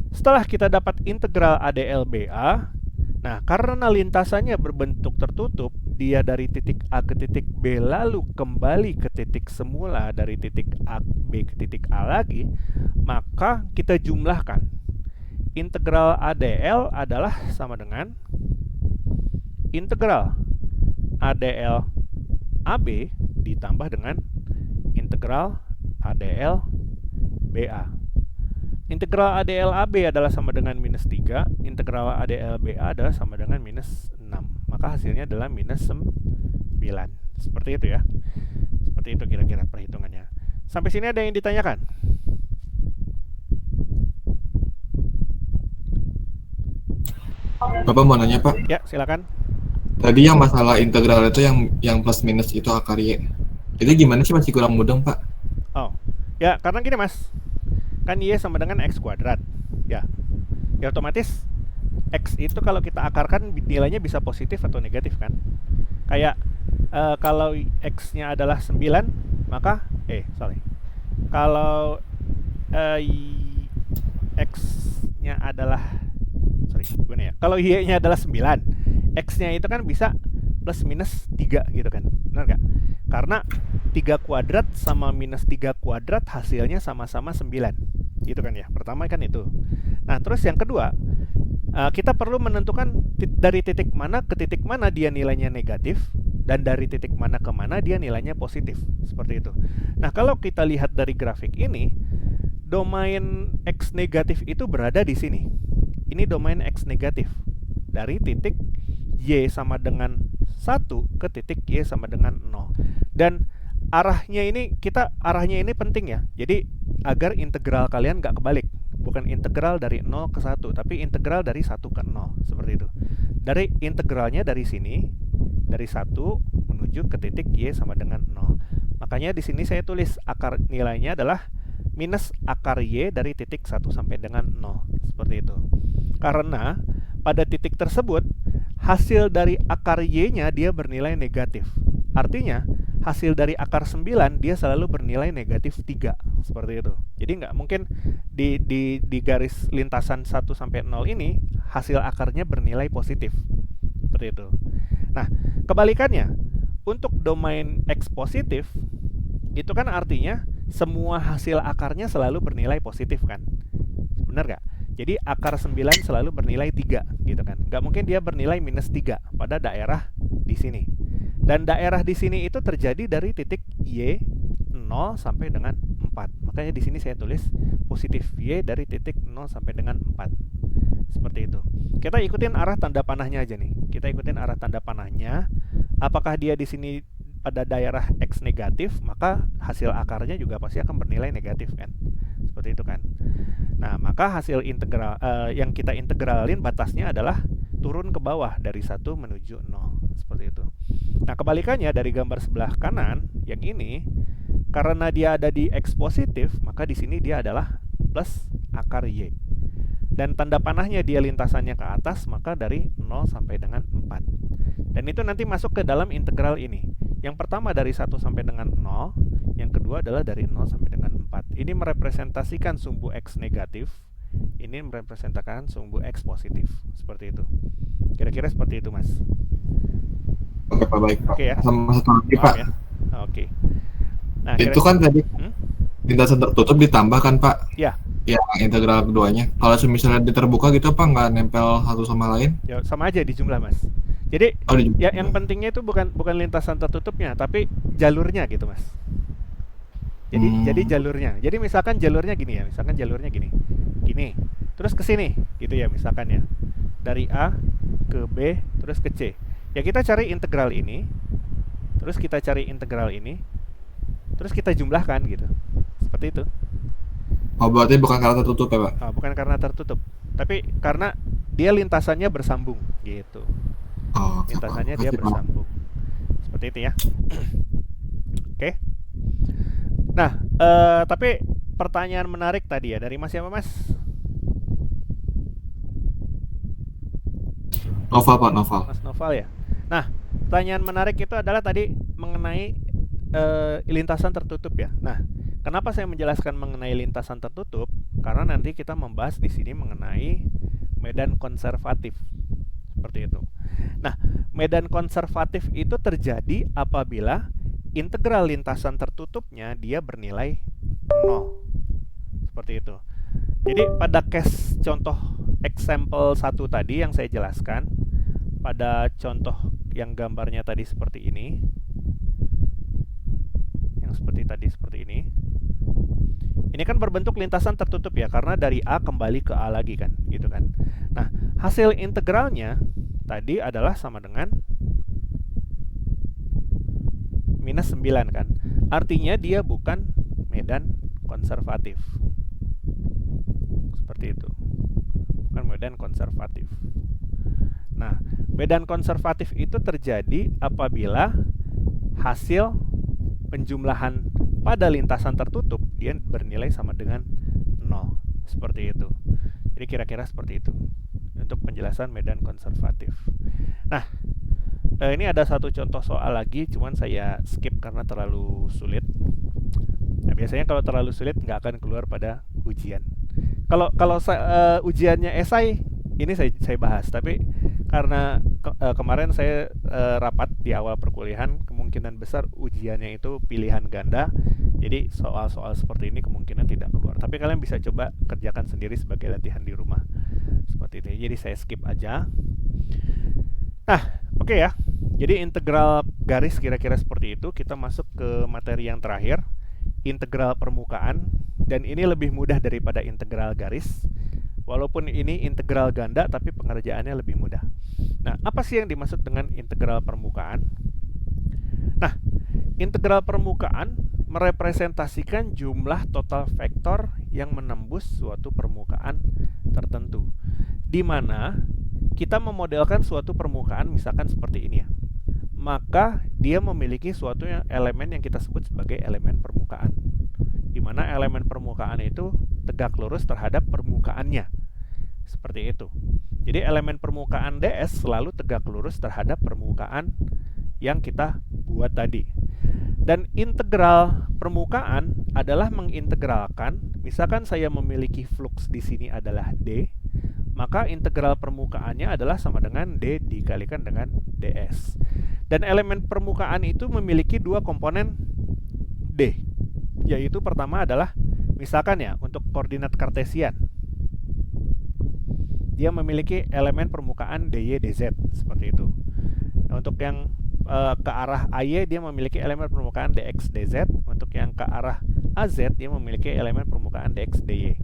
setelah kita dapat integral ADL BA, nah, karena lintasannya berbentuk tertutup, dia dari titik A ke titik B lalu kembali ke titik semula dari titik A B ke titik A lagi, maka kita jumlahkan. Integral ADL adalah sama dengan integral ADL AB ditambah dengan integral ADL BA. Integral ADL AB adalah sama dengan minus 3, integral ADL BA adalah sama dengan minus 6. Maka hasilnya adalah minus 9. Seperti itu ya. Seperti itu kira-kira perhitungannya. Sampai sini ada yang ditanyakan? Bapak mau nanya, Pak. Ya, silakan. Tadi yang masalah integral itu yang plus minus itu akar Y. Itu gimana sih, masih kurang mudeng, Pak? Oh, ya karena gini mas, kan Y sama dengan X kuadrat, ya otomatis X itu kalau kita akarkan nilainya bisa positif atau negatif kan. Kayak kalau X-nya adalah 9, maka kalau X-nya adalah gimana ya? Kalau Y-nya adalah 9, X-nya itu kan bisa plus minus 3 gitu kan. Benar nggak? Karena 3 kuadrat sama minus 3 kuadrat hasilnya sama-sama 9. Gitu kan ya. Pertama kan itu. Nah, terus yang kedua, kita perlu menentukan dari titik mana ke titik mana dia nilainya negatif dan dari titik mana ke mana dia nilainya positif. Seperti itu. Nah, kalau kita lihat dari grafik ini, domain X negatif itu berada di sini. Ini domain X negatif. Dari titik Y sama dengan 1 ke titik Y sama dengan 0. Dan arahnya ini penting ya. Jadi agar integral kalian nggak kebalik. Bukan integral dari 0 ke 1, tapi integral dari 1 ke 0. Seperti itu. Dari integralnya dari sini, dari 1 menuju ke titik Y sama dengan 0. Makanya di sini saya tulis akar nilainya adalah minus akar Y dari titik 1 sampai dengan 0. Seperti itu. Karena pada titik tersebut hasil dari akar Y-nya dia bernilai negatif. Artinya hasil dari akar 9 dia selalu bernilai negatif 3. Seperti itu. Jadi nggak mungkin di garis lintasan 1 sampai 0 ini hasil akarnya bernilai positif. Seperti itu. Nah, kebalikannya, untuk domain X positif, itu kan artinya semua hasil akarnya selalu bernilai positif kan? Benar nggak? Jadi akar 9 selalu bernilai 3 gitu kan. Nggak mungkin dia bernilai minus 3 pada daerah di sini. Dan daerah di sini itu terjadi dari titik Y 0 sampai dengan 4. Makanya di sini saya tulis positif Y dari titik 0 sampai dengan 4. Seperti itu. Kita ikutin arah tanda panahnya aja nih. Kita ikutin arah tanda panahnya. Apakah dia di sini pada daerah X negatif, maka hasil akarnya juga pasti akan bernilai negatif kan. Seperti itu kan. Nah, maka hasil integral yang kita integralin batasnya adalah turun ke bawah dari 1 menuju 0. Seperti itu. Nah, kebalikannya dari gambar sebelah kanan yang ini, karena dia ada di X positif, maka di sini dia adalah plus akar Y. Dan tanda panahnya dia lintasannya ke atas, maka dari 0 sampai dengan 4. Dan itu nanti masuk ke dalam integral ini. Yang pertama dari 1 sampai dengan 0, yang kedua adalah dari 0 sampai dengan 4. Ini merepresentasikan sumbu X negatif, ini merepresentasikan sumbu X positif. Seperti itu. Kira-kira seperti itu, Mas. Oke Pak, baik Pak. Oke ya. Sama satu lagi Pak. Ya. Oke. Nah, Itu kan tadi lintasan tertutup ditambah kan Pak? Ya. Ya, integral keduanya. Kalau misalnya terbuka gitu apa nggak nempel satu sama lain? Ya, sama aja di jumlah, Mas. Jadi ya yang pentingnya itu bukan lintasan tertutupnya, tapi jalurnya gitu, Mas. Jadi jalurnya. Jadi misalkan jalurnya gini ya, misalkan jalurnya gini. Gini. Terus ke sini gitu ya misalkan ya. Dari A ke B terus ke C. Ya kita cari integral ini. Terus kita cari integral ini. Terus kita jumlahkan gitu. Seperti itu. Oh, berarti bukan karena tertutup ya, Pak? Oh, bukan karena tertutup, tapi karena dia lintasannya bersambung gitu. Oh, lintasannya dia bersambung. Seperti itu ya. Oke. Nah, tapi pertanyaan menarik tadi ya dari Mas siapa, Mas? Noval, Pak, Noval. Mas Noval ya. Nah, pertanyaan menarik itu adalah tadi mengenai lintasan tertutup ya. Nah, kenapa saya menjelaskan mengenai lintasan tertutup? Karena nanti kita membahas di sini mengenai medan konservatif. Seperti itu. Nah, medan konservatif itu terjadi apabila integral lintasan tertutupnya dia bernilai 0. Seperti itu. Jadi pada case contoh example 1 tadi yang saya jelaskan, pada contoh yang gambarnya tadi seperti ini, seperti ini. Ini kan berbentuk lintasan tertutup ya, karena dari A kembali ke A lagi kan, gitu kan. Nah, hasil integralnya tadi adalah sama dengan minus 9 kan. Artinya dia bukan medan konservatif. Seperti itu. Bukan medan konservatif. Nah, medan konservatif itu terjadi apabila hasil penjumlahan pada lintasan tertutup dia bernilai sama dengan 0. Seperti itu. Jadi kira-kira seperti itu untuk penjelasan medan konservatif. Nah, ini ada satu contoh soal lagi, cuman saya skip karena terlalu sulit. Nah, biasanya kalau terlalu sulit nggak akan keluar pada ujian. Kalau ujiannya esai ini saya bahas, tapi karena kemarin saya rapat di awal perkuliahan, kemungkinan besar ujiannya itu pilihan ganda. Jadi soal-soal seperti ini kemungkinan tidak keluar. Tapi kalian bisa coba kerjakan sendiri sebagai latihan di rumah. Seperti itu. Jadi saya skip aja. Nah, oke ya. Jadi integral garis kira-kira seperti itu. Kita masuk ke materi yang terakhir, integral permukaan. Dan ini lebih mudah daripada integral garis. Walaupun ini integral ganda, tapi pengerjaannya lebih mudah. Nah, apa sih yang dimaksud dengan integral permukaan? Nah, integral permukaan merepresentasikan jumlah total vektor yang menembus suatu permukaan tertentu. Di mana kita memodelkan suatu permukaan misalkan seperti ini ya. Maka dia memiliki suatu elemen yang kita sebut sebagai elemen permukaan. Di mana elemen permukaan itu tegak lurus terhadap permukaannya. Seperti itu. Jadi elemen permukaan DS selalu tegak lurus terhadap permukaan yang kita buat tadi. Dan integral permukaan adalah mengintegralkan Misalkan saya memiliki flux di sini adalah D, maka integral permukaannya adalah sama dengan D dikalikan dengan ds. Dan elemen permukaan itu memiliki dua komponen D, yaitu pertama adalah misalkan ya untuk koordinat kartesian, dia memiliki elemen permukaan dy dz seperti itu. Nah, untuk yang ke arah AY dia memiliki elemen permukaan dx dz, untuk yang ke arah AZ dia memiliki elemen permukaan dx dy.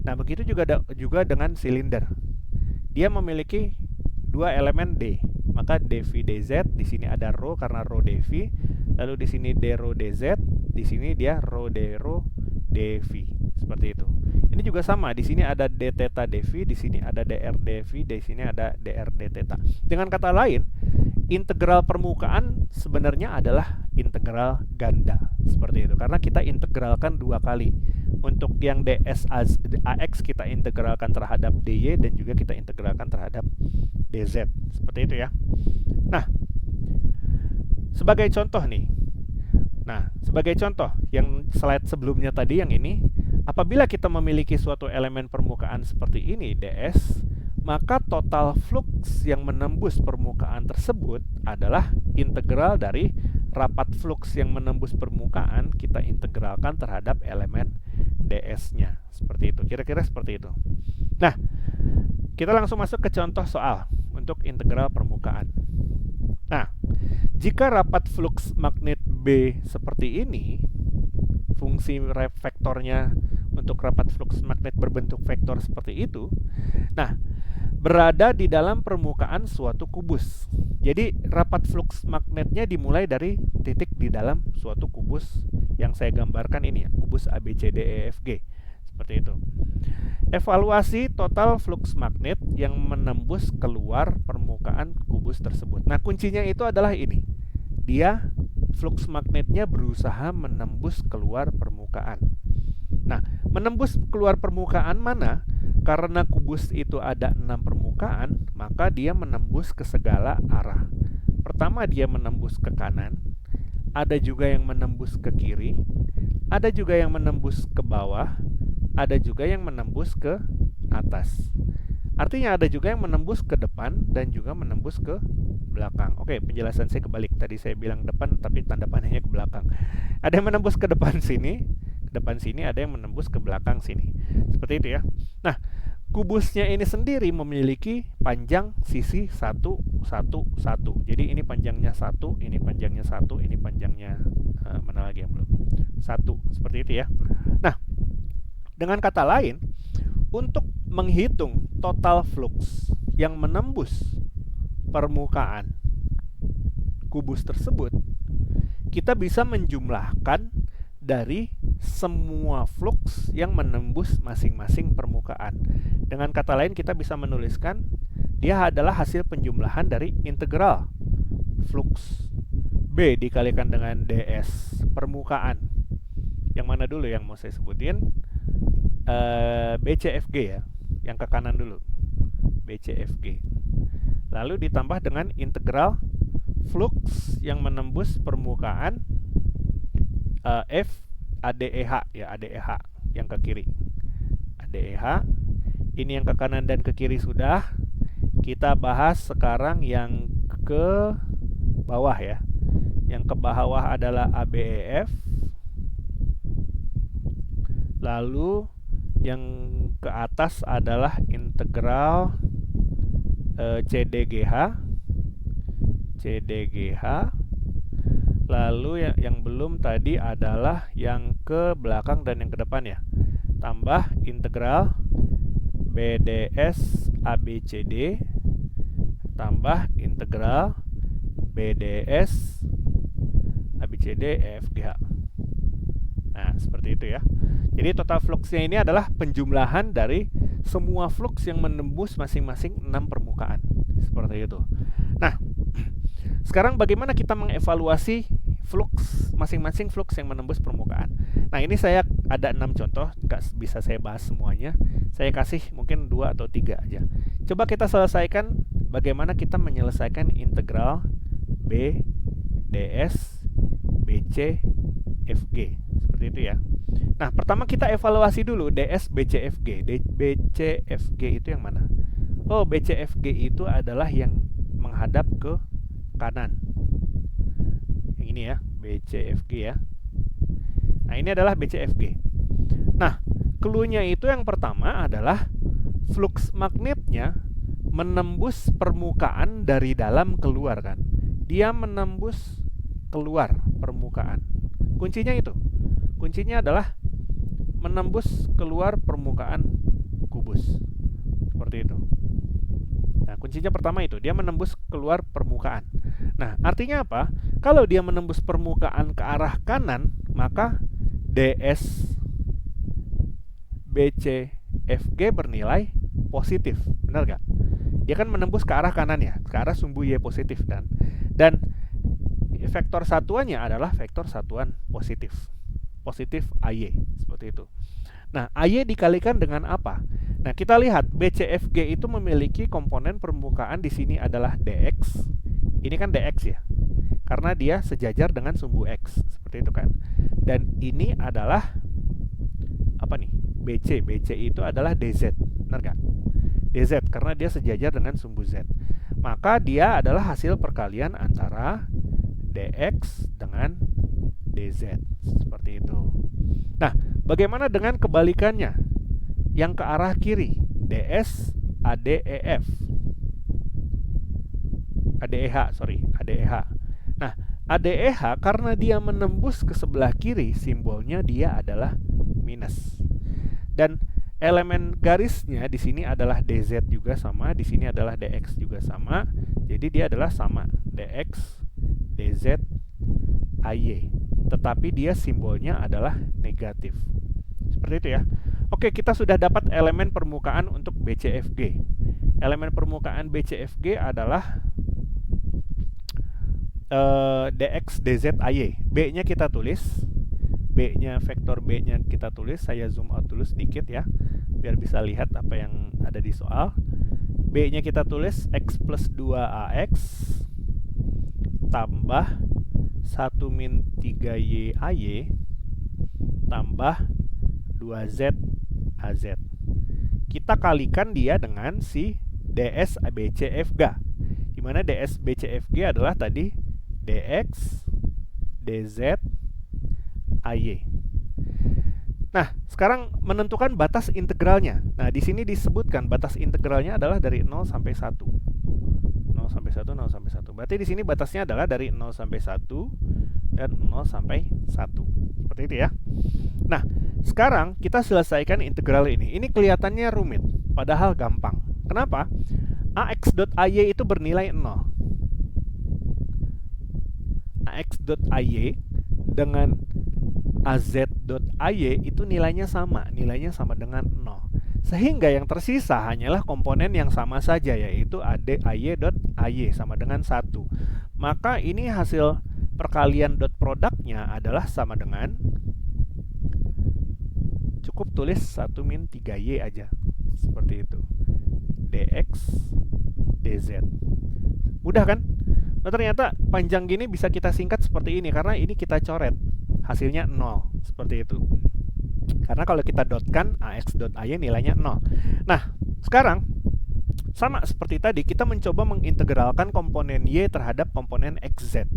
Nah, begitu juga dengan silinder. Dia memiliki dua elemen D, maka dv dz di sini ada rho karena rho dv, lalu di sini d rho dz, di sini dia rho d rho dv seperti itu. Ini juga sama, di sini ada d theta dv, di sini ada dr dv, di sini ada dr d theta. Dengan kata lain, integral permukaan sebenarnya adalah integral ganda seperti itu, karena kita integralkan dua kali. Untuk yang ds ax kita integralkan terhadap dy dan juga kita integralkan terhadap dz seperti itu ya. Nah, sebagai contoh nih, yang slide sebelumnya tadi yang ini, apabila kita memiliki suatu elemen permukaan seperti ini ds, maka total flux yang menembus permukaan tersebut adalah integral dari rapat flux yang menembus permukaan kita integralkan terhadap elemen ds-nya. Seperti itu, kira-kira seperti itu. Nah, kita langsung masuk ke contoh soal untuk integral permukaan. Nah, jika rapat flux magnet B seperti ini, fungsi vektornya untuk rapat flux magnet berbentuk vektor seperti itu, nah, berada di dalam permukaan suatu kubus. Jadi rapat flux magnetnya dimulai dari titik di dalam suatu kubus yang saya gambarkan ini ya, kubus ABCDEFG seperti itu. Evaluasi total flux magnet yang menembus keluar permukaan kubus tersebut. Nah, kuncinya itu adalah ini. Dia flux magnetnya berusaha menembus keluar permukaan. Nah, menembus keluar permukaan mana? Karena kubus itu ada 6 permukaan, maka dia menembus ke segala arah. Pertama dia menembus ke kanan, ada juga yang menembus ke kiri, ada juga yang menembus ke bawah, ada juga yang menembus ke atas. Artinya ada juga yang menembus ke depan dan juga menembus ke belakang. Oke, penjelasan saya kebalik. Tadi saya bilang depan tapi tanda panahnya ke belakang. Ada yang menembus ke depan sini, ada yang menembus ke belakang sini. Seperti itu ya. Nah, kubusnya ini sendiri memiliki panjang sisi 1, 1, 1. Jadi ini panjangnya 1, ini panjangnya 1, ini panjangnya mana lagi yang belum? 1, seperti itu ya. Nah, dengan kata lain, untuk menghitung total flux yang menembus permukaan kubus tersebut, kita bisa menjumlahkan dari semua flux yang menembus masing-masing permukaan. Dengan kata lain, kita bisa menuliskan dia adalah hasil penjumlahan dari integral flux B dikalikan dengan ds permukaan. Yang mana dulu yang mau saya sebutin? BCFG ya, yang ke kanan dulu, BCFG. Lalu ditambah dengan integral flux yang menembus permukaan F ADEH ya, ADEH yang ke kiri, ADEH. Ini yang ke kanan dan ke kiri sudah. Kita bahas sekarang yang ke bawah ya. Yang ke bawah adalah ABEF. Lalu yang ke atas adalah integral CDGH. Lalu yang belum tadi adalah yang ke belakang dan yang ke depan ya. Tambah integral BDS ABCD tambah integral BDS ABCD EFGH. Nah, seperti itu ya. Jadi total fluxnya ini adalah penjumlahan dari semua flux yang menembus masing-masing 6 permukaan. Seperti itu. Nah, sekarang bagaimana kita mengevaluasi flux, masing-masing flux yang menembus permukaan. Nah, ini saya ada 6 contoh, nggak bisa saya bahas semuanya. Saya kasih mungkin 2 atau 3 aja. Coba kita selesaikan bagaimana kita menyelesaikan integral B, ds, BC, FG. Seperti itu ya. Nah, pertama kita evaluasi dulu DS BCFG. BCFG itu yang mana? Oh, BCFG itu adalah yang menghadap ke kanan. Yang ini ya, BCFG ya. Nah, ini adalah BCFG. Nah, clue-nya itu yang pertama adalah flux magnetnya menembus permukaan dari dalam keluar kan. Dia menembus keluar permukaan. Kuncinya itu. Kuncinya adalah menembus keluar permukaan kubus. Seperti itu. Nah, kuncinya pertama itu, dia menembus keluar permukaan. Nah, artinya apa? Kalau dia menembus permukaan ke arah kanan, maka DS BCFG bernilai positif. Benar gak? Dia kan menembus ke arah kanan ya, ke arah sumbu Y positif dan vektor satuannya adalah vektor satuan positif. Positif AY, seperti itu. Nah, AY dikalikan dengan apa? Nah, kita lihat BCFG itu memiliki komponen permukaan di sini adalah DX. Ini kan DX ya. Karena dia sejajar dengan sumbu X, seperti itu kan. Dan ini adalah apa nih? BC. BC itu adalah DZ. Benar kan? DZ karena dia sejajar dengan sumbu Z. Maka dia adalah hasil perkalian antara DX dengan DZ. Seperti itu. Nah, bagaimana dengan kebalikannya? Yang ke arah kiri, DS ADEF. ADEH. Nah, ADEH karena dia menembus ke sebelah kiri, simbolnya dia adalah minus. Dan elemen garisnya di sini adalah DZ juga sama, di sini adalah DX juga sama. Jadi dia adalah sama, DX, DZ, AY. Tetapi dia simbolnya adalah negatif. Seperti itu ya. Oke, kita sudah dapat elemen permukaan untuk BCFG. Elemen permukaan BCFG adalah DX, DZ, AY. B-nya kita tulis. B-nya, vektor B-nya kita tulis. Saya zoom out dulu sedikit ya, biar bisa lihat apa yang ada di soal. B-nya kita tulis X plus 2AX tambah 1 min 3Y AY tambah 2Z AZ. Kita kalikan dia dengan si DS BCFG, di mana DS BCFG adalah tadi DX, DZ, AY. Nah, sekarang menentukan batas integralnya. Nah, di sini disebutkan batas integralnya adalah dari 0 sampai 1. 0 sampai 1, 0 sampai 1. Berarti di sini batasnya adalah dari 0 sampai 1 dan 0 sampai 1. Seperti itu ya. Nah, sekarang kita selesaikan integral ini. Ini kelihatannya rumit, padahal gampang. Kenapa? AX.AY itu bernilai 0. AX.AY dengan AZ.AY itu nilainya sama dengan 0. Sehingga yang tersisa hanyalah komponen yang sama saja, yaitu AY.AY sama dengan 1. Maka ini hasil perkalian dot produknya adalah sama dengan, cukup tulis 1 min 3Y aja. Seperti itu. DX, DZ. Mudah kan? Nah, ternyata panjang gini bisa kita singkat seperti ini, karena ini kita coret. Hasilnya 0. Seperti itu. Karena kalau kita dotkan AX.AY nilainya 0. Nah, sekarang sama seperti tadi, kita mencoba mengintegralkan komponen Y terhadap komponen XZ.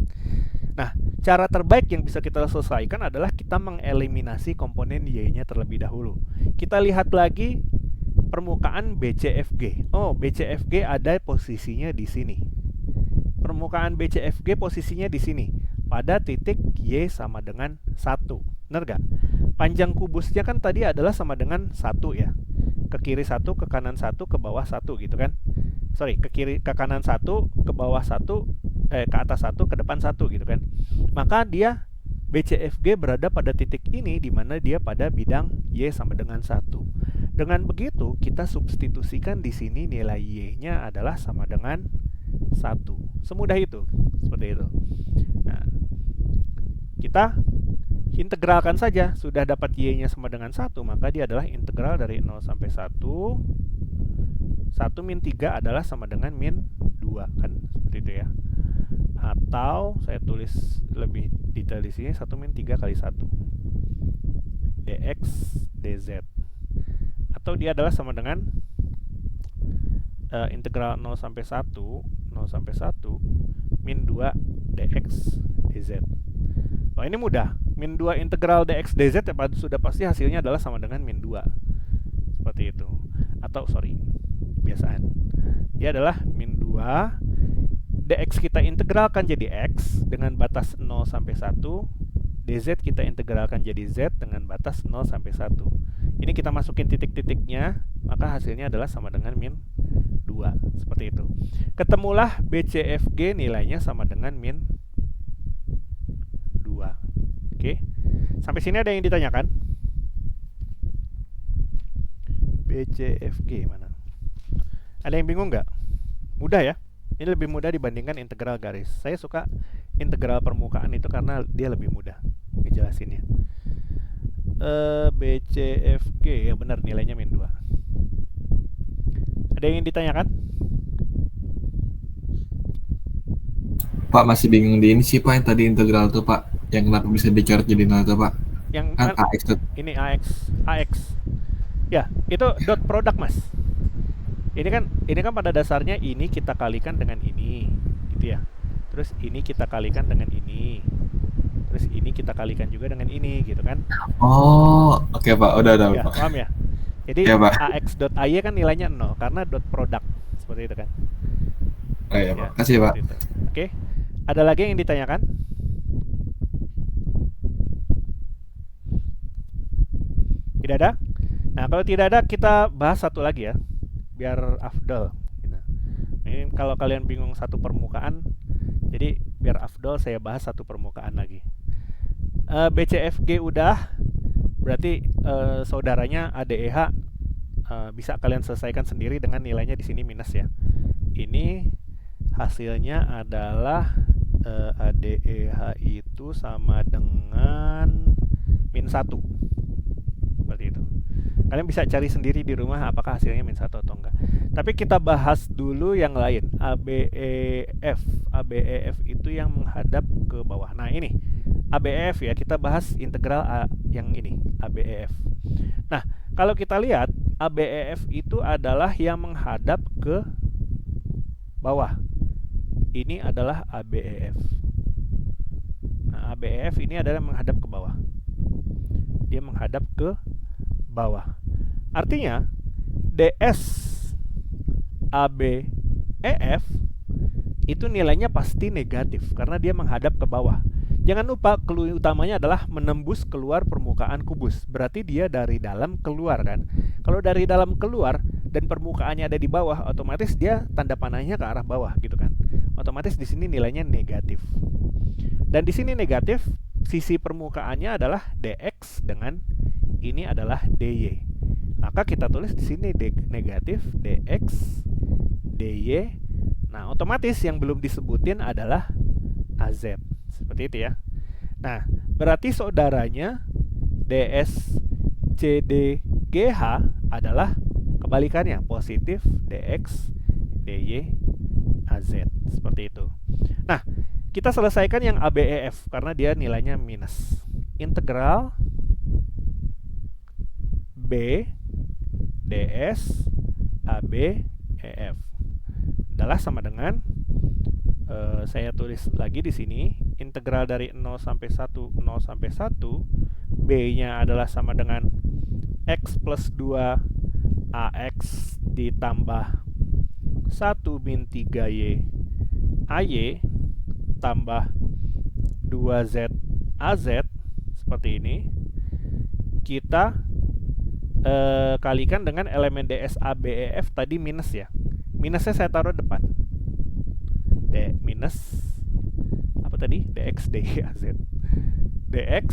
Nah, cara terbaik yang bisa kita selesaikan adalah kita mengeliminasi komponen Y-nya terlebih dahulu. Kita lihat lagi permukaan BCFG. Oh, BCFG ada posisinya di sini. Permukaan BCFG posisinya di sini, pada titik Y sama dengan 1. Benar gak? Panjang kubusnya kan tadi adalah sama dengan 1 ya. Ke kiri 1, ke kanan 1, ke bawah 1 gitu kan. Sorry, ke kanan 1, ke bawah 1, ke atas 1, ke depan 1 gitu kan. Maka dia BCFG berada pada titik ini, di mana dia pada bidang Y sama dengan 1. Dengan begitu, kita substitusikan di sini nilai Y-nya adalah sama dengan 1. Semudah itu. Seperti itu. Nah, kita integralkan saja. Sudah dapat Y-nya sama dengan 1, maka dia adalah integral dari 0 sampai 1. 1 min 3 adalah sama dengan min 2 kan, seperti itu ya. Atau saya tulis lebih detail di sini, 1 min 3 kali 1. dx dz. Atau dia adalah sama dengan integral 0 sampai 1 min 2 dx dz. Wah, ini mudah. Min 2 integral dx dz ya, sudah pasti hasilnya adalah sama dengan min 2. Seperti itu. Atau biasaan. Dia adalah min 2 dx kita integralkan jadi x dengan batas 0 sampai 1, dz kita integralkan jadi z dengan batas 0 sampai 1. Ini kita masukin titik-titiknya, maka hasilnya adalah sama dengan min 2. Seperti itu. Ketemulah BCFG nilainya sama dengan min 2. Oke. Sampai sini ada yang ditanyakan? BCFG mana? Ada yang bingung nggak? Mudah ya? Ini lebih mudah dibandingkan integral garis. Saya suka integral permukaan itu karena dia lebih mudah ngejelasinnya. BCFG, ya benar nilainya min 2. Ada yang ditanyakan? Pak, masih bingung di ini sih Pak, yang tadi integral tuh Pak, yang kenapa bisa dicoret jadi 0 tuh Pak? Yang Kan AX tuh. ini AX. Ya, itu dot product Mas. Ini kan pada dasarnya ini kita kalikan dengan ini, gitu ya. Terus ini kita kalikan dengan ini. Terus ini kita kalikan juga dengan ini, gitu kan? Oh, oke Pak, udah Ya, Pak. paham ya? Jadi Ya, Pak. ax.ay kan nilainya 0 karena dot product seperti itu kan. Oh iya Pak, kasih Pak. Seperti itu. Oke. Ada lagi yang ditanyakan? Tidak ada? Nah, kalau tidak ada kita bahas satu lagi ya, biar afdol. Gitu. Ini kalau kalian bingung satu permukaan, jadi biar afdol saya bahas satu permukaan lagi. BCFG udah, berarti saudaranya ADEH bisa kalian selesaikan sendiri dengan nilainya di sini minus ya. Ini hasilnya adalah ADEH itu sama dengan min 1. Seperti itu. Kalian bisa cari sendiri di rumah apakah hasilnya min 1 atau enggak. Tapi kita bahas dulu yang lain. ABEF itu yang menghadap ke bawah. Nah, ini ABEF ya, kita bahas integral yang ini, ABEF. Nah, kalau kita lihat ABEF itu adalah yang menghadap ke bawah. Ini adalah ABEF. Nah, ABEF ini adalah menghadap ke bawah. Dia menghadap ke bawah. Artinya DS ABEF itu nilainya pasti negatif karena dia menghadap ke bawah. Jangan lupa clue utamanya adalah menembus keluar permukaan kubus. Berarti dia dari dalam keluar kan. Kalau dari dalam keluar dan permukaannya ada di bawah, otomatis dia tanda panahnya ke arah bawah gitu kan. Otomatis di sini nilainya negatif. Dan di sini negatif, sisi permukaannya adalah dx dengan ini adalah dy. Maka kita tulis di sini negatif dx dy. Nah, otomatis yang belum disebutin adalah az. Seperti itu ya. Nah, berarti saudaranya ds cdgh adalah kebalikannya, positif dx dy az. Seperti itu. Nah, kita selesaikan yang ABEF karena dia nilainya minus. Integral B ds ABEF adalah sama dengan saya tulis lagi di sini integral dari 0 sampai 1 B-nya adalah sama dengan x plus 2 AX ditambah 1 min 3Y AY tambah 2Z AZ seperti ini. Kita kalikan dengan elemen ds ABEF tadi minus ya. Minusnya saya taruh depan. D minus apa tadi? dx dy az. dx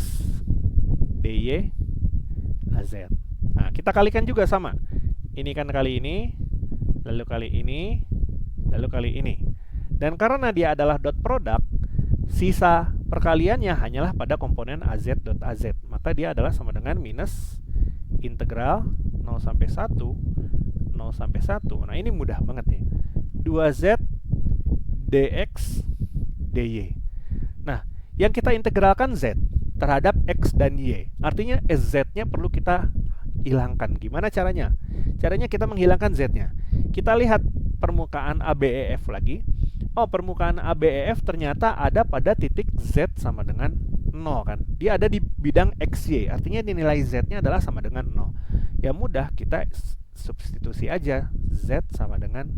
dy az. Nah, kita kalikan juga sama. Ini kan kali ini, lalu kali ini, lalu kali ini. Dan karena dia adalah dot product, sisa perkaliannya hanyalah pada komponen az.az. Maka dia adalah sama dengan minus integral 0 sampai 1 0 sampai 1. Nah, ini mudah banget ya. 2z dx dy. Nah, yang kita integralkan z. terhadap X dan Y. Artinya Z-nya perlu kita hilangkan. Gimana caranya? Caranya kita menghilangkan Z-nya. Kita lihat permukaan ABEF lagi. Oh, permukaan ABEF ternyata ada pada titik Z sama dengan 0 kan. Dia ada di bidang XY. Artinya nilai Z-nya adalah sama dengan 0. Ya mudah, kita substitusi aja Z sama dengan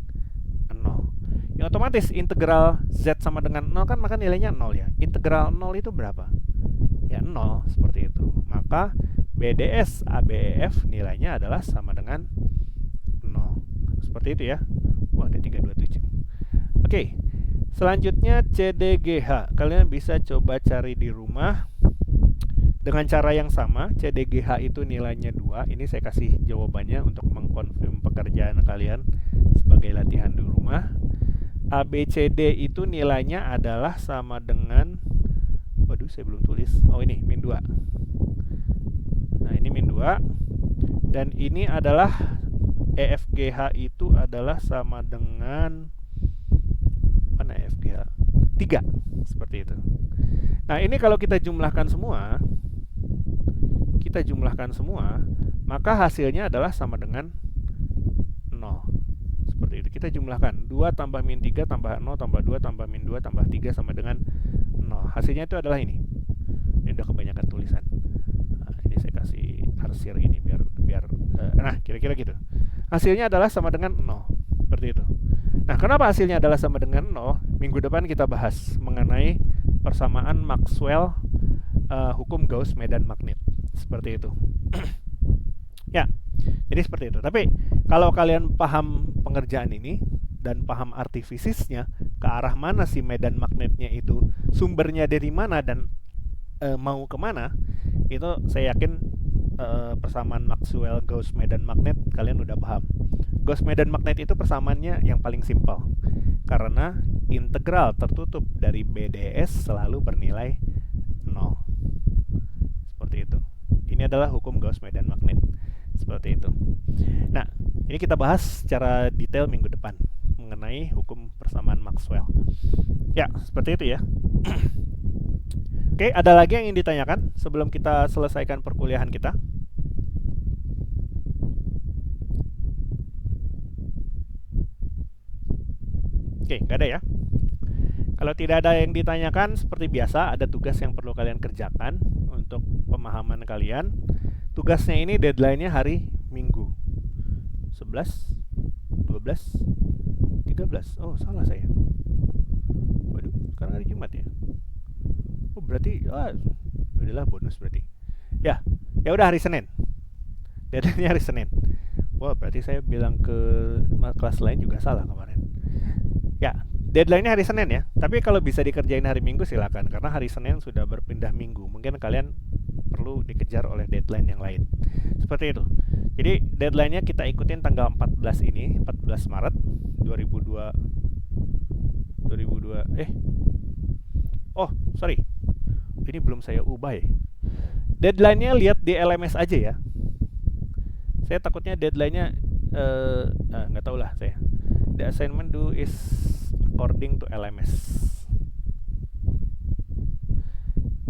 0. Ya otomatis integral Z sama dengan 0 kan, maka nilainya 0 ya. Integral 0 itu berapa? Ya 0, seperti itu. Maka BDS ABEF nilainya adalah sama dengan 0. Seperti itu ya. Wah, ada 327. Oke. Selanjutnya CDGH. Kalian bisa coba cari di rumah dengan cara yang sama. CDGH itu nilainya 2. Ini saya kasih jawabannya untuk mengkonfirm pekerjaan kalian sebagai latihan di rumah. ABCD itu nilainya adalah sama dengan, waduh saya belum tulis. Oh ini min 2. Nah ini min 2. Dan ini adalah EFGH itu adalah sama dengan, mana EFGH? 3. Seperti itu. Nah ini kalau kita jumlahkan semua, maka hasilnya adalah sama dengan 0. Seperti itu. Kita jumlahkan 2 tambah min 3 tambah 0 tambah 2 tambah min 2 tambah 3 sama dengan 0. Hasilnya itu adalah ini. Ini udah kebanyakan tulisan. Nah, ini saya kasih arsir ini biar nah kira-kira gitu. Hasilnya adalah sama dengan 0. Seperti itu. Nah, kenapa hasilnya adalah sama dengan 0? Minggu depan kita bahas mengenai persamaan Maxwell, hukum Gauss medan magnet. Seperti itu. Ya, jadi seperti itu. Tapi kalau kalian paham pengerjaan ini dan paham arti fisiknya, ke arah mana sih medan magnetnya itu, sumbernya dari mana dan mau kemana, itu saya yakin persamaan Maxwell Gauss medan magnet kalian udah paham. Gauss medan magnet itu persamaannya yang paling simpel, karena integral tertutup dari BDS selalu bernilai 0. Seperti itu. Ini adalah hukum Gauss medan magnet. Seperti itu. Nah, ini kita bahas secara detail minggu depan mengenai hukum persamaan Maxwell. Ya, seperti itu ya. Oke, ada lagi yang ingin ditanyakan sebelum kita selesaikan perkuliahan kita? Oke, nggak ada ya. Kalau tidak ada yang ditanyakan, seperti biasa, ada tugas yang perlu kalian kerjakan untuk pemahaman kalian. Tugasnya ini deadline-nya hari Minggu 11, 12, 13. Oh, salah saya. Waduh, sekarang hari Jumat ya. Oh, berarti udahlah bonus berarti. Ya udah hari Senin. Deadline-nya hari Senin. Wah, berarti saya bilang ke kelas lain juga salah kemarin. Ya, deadline-nya hari Senin ya. Tapi kalau bisa dikerjain hari Minggu silakan, karena hari Senin sudah berpindah minggu. Mungkin kalian perlu dikejar oleh deadline yang lain. Seperti itu. Jadi deadline-nya kita ikutin tanggal 14 ini, 14 Maret 2002. Oh, sorry. Ini belum saya ubah ya. Deadline-nya lihat di LMS aja ya. Saya takutnya deadline-nya nggak tahu lah saya. The assignment due is according to LMS.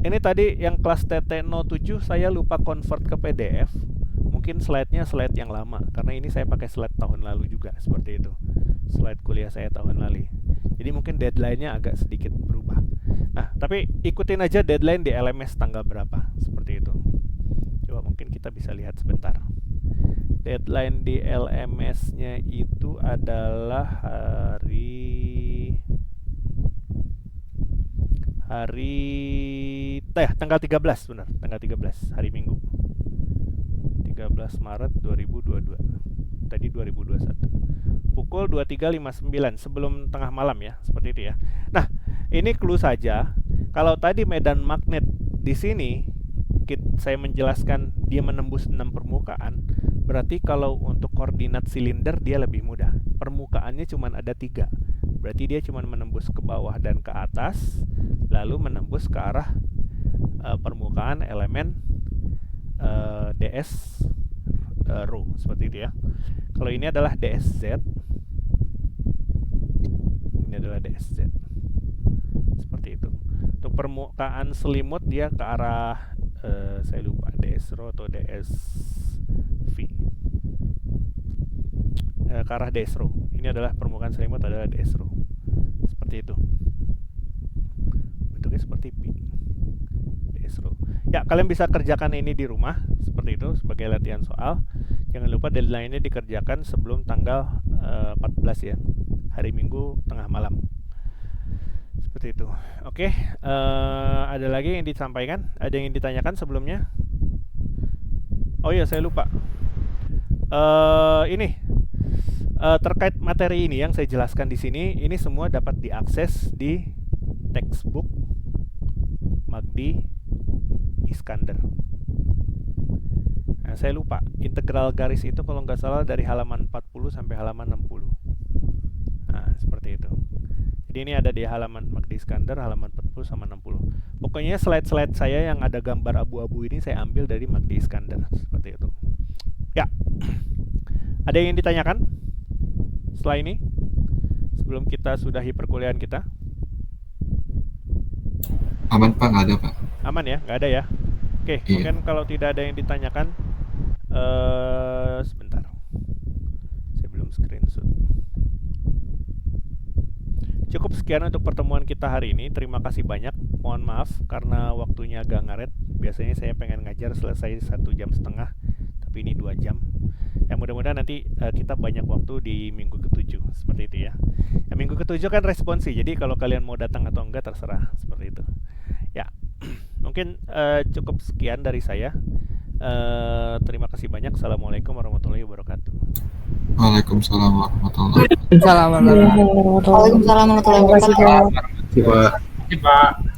Ini tadi yang kelas TT07 saya lupa convert ke PDF. Mungkin slide-nya slide yang lama, karena ini saya pakai slide tahun lalu juga, seperti itu. Slide kuliah saya tahun lalu. Jadi mungkin deadline-nya agak sedikit berubah. Nah, tapi ikutin aja deadline di LMS tanggal berapa, seperti itu. Coba mungkin kita bisa lihat sebentar. Deadline di LMS-nya itu adalah tanggal 13, benar, tanggal 13, hari Minggu. 13 Maret 2022. Tadi 2021. Pukul 23.59 sebelum tengah malam ya, seperti itu ya. Nah, ini clue saja. Kalau tadi medan magnet di sini saya menjelaskan dia menembus 6 permukaan, berarti kalau untuk koordinat silinder dia lebih mudah. Permukaannya cuma ada 3. Berarti dia cuma menembus ke bawah dan ke atas, lalu menembus ke arah permukaan elemen DS rho, seperti itu ya. Kalau ini adalah DSZ, ini adalah DSZ, seperti itu. Untuk permukaan selimut dia ke arah saya lupa DSRO atau DSV. Ke arah DSRO. Ini adalah permukaan selimut adalah DSRO. Seperti itu. Bentuknya seperti P. DSRO. Ya, kalian bisa kerjakan ini di rumah seperti itu sebagai latihan soal. Jangan lupa deadline-nya dikerjakan sebelum tanggal 14 ya. Hari Minggu tengah malam. Seperti itu. Oke, ada lagi yang disampaikan? Ada yang ditanyakan sebelumnya? Oh iya, saya lupa. Ini terkait materi ini yang saya jelaskan di sini, ini semua dapat diakses di textbook Magdi Iskandar. Nah, saya lupa, integral garis itu kalau nggak salah dari halaman 40 sampai halaman 60. Nah, seperti itu. Jadi ini ada di halaman Magdi Iskandar, halaman 40 sama 60. Pokoknya slide-slide saya yang ada gambar abu-abu ini saya ambil dari Magdi Iskandar. Seperti itu. Ya, ada yang ditanyakan setelah ini? Sebelum kita sudahi perkuliahan kita? Aman Pak, nggak ada Pak. Aman ya? Nggak ada ya? Oke, Iya. mungkin kalau tidak ada yang ditanyakan, sebentar. Saya belum screenshot. Cukup sekian untuk pertemuan kita hari ini. Terima kasih banyak. Mohon maaf karena waktunya agak ngaret. Biasanya saya pengen ngajar selesai 1,5 jam, tapi ini 2 jam. Ya mudah-mudahan nanti kita banyak waktu di minggu ke-7 seperti itu ya. Ya minggu ke-7 kan responsi. Jadi kalau kalian mau datang atau enggak terserah seperti itu. Ya. Mungkin cukup sekian dari saya. Terima kasih banyak. Assalamualaikum warahmatullahi wabarakatuh. Waalaikumsalam warahmatullahi wabarakatuh. Waalaikumsalam warahmatullahi wabarakatuh. Waalaikumsalam warahmatullahi wabarakatuh. Terima kasih Pak. Pak.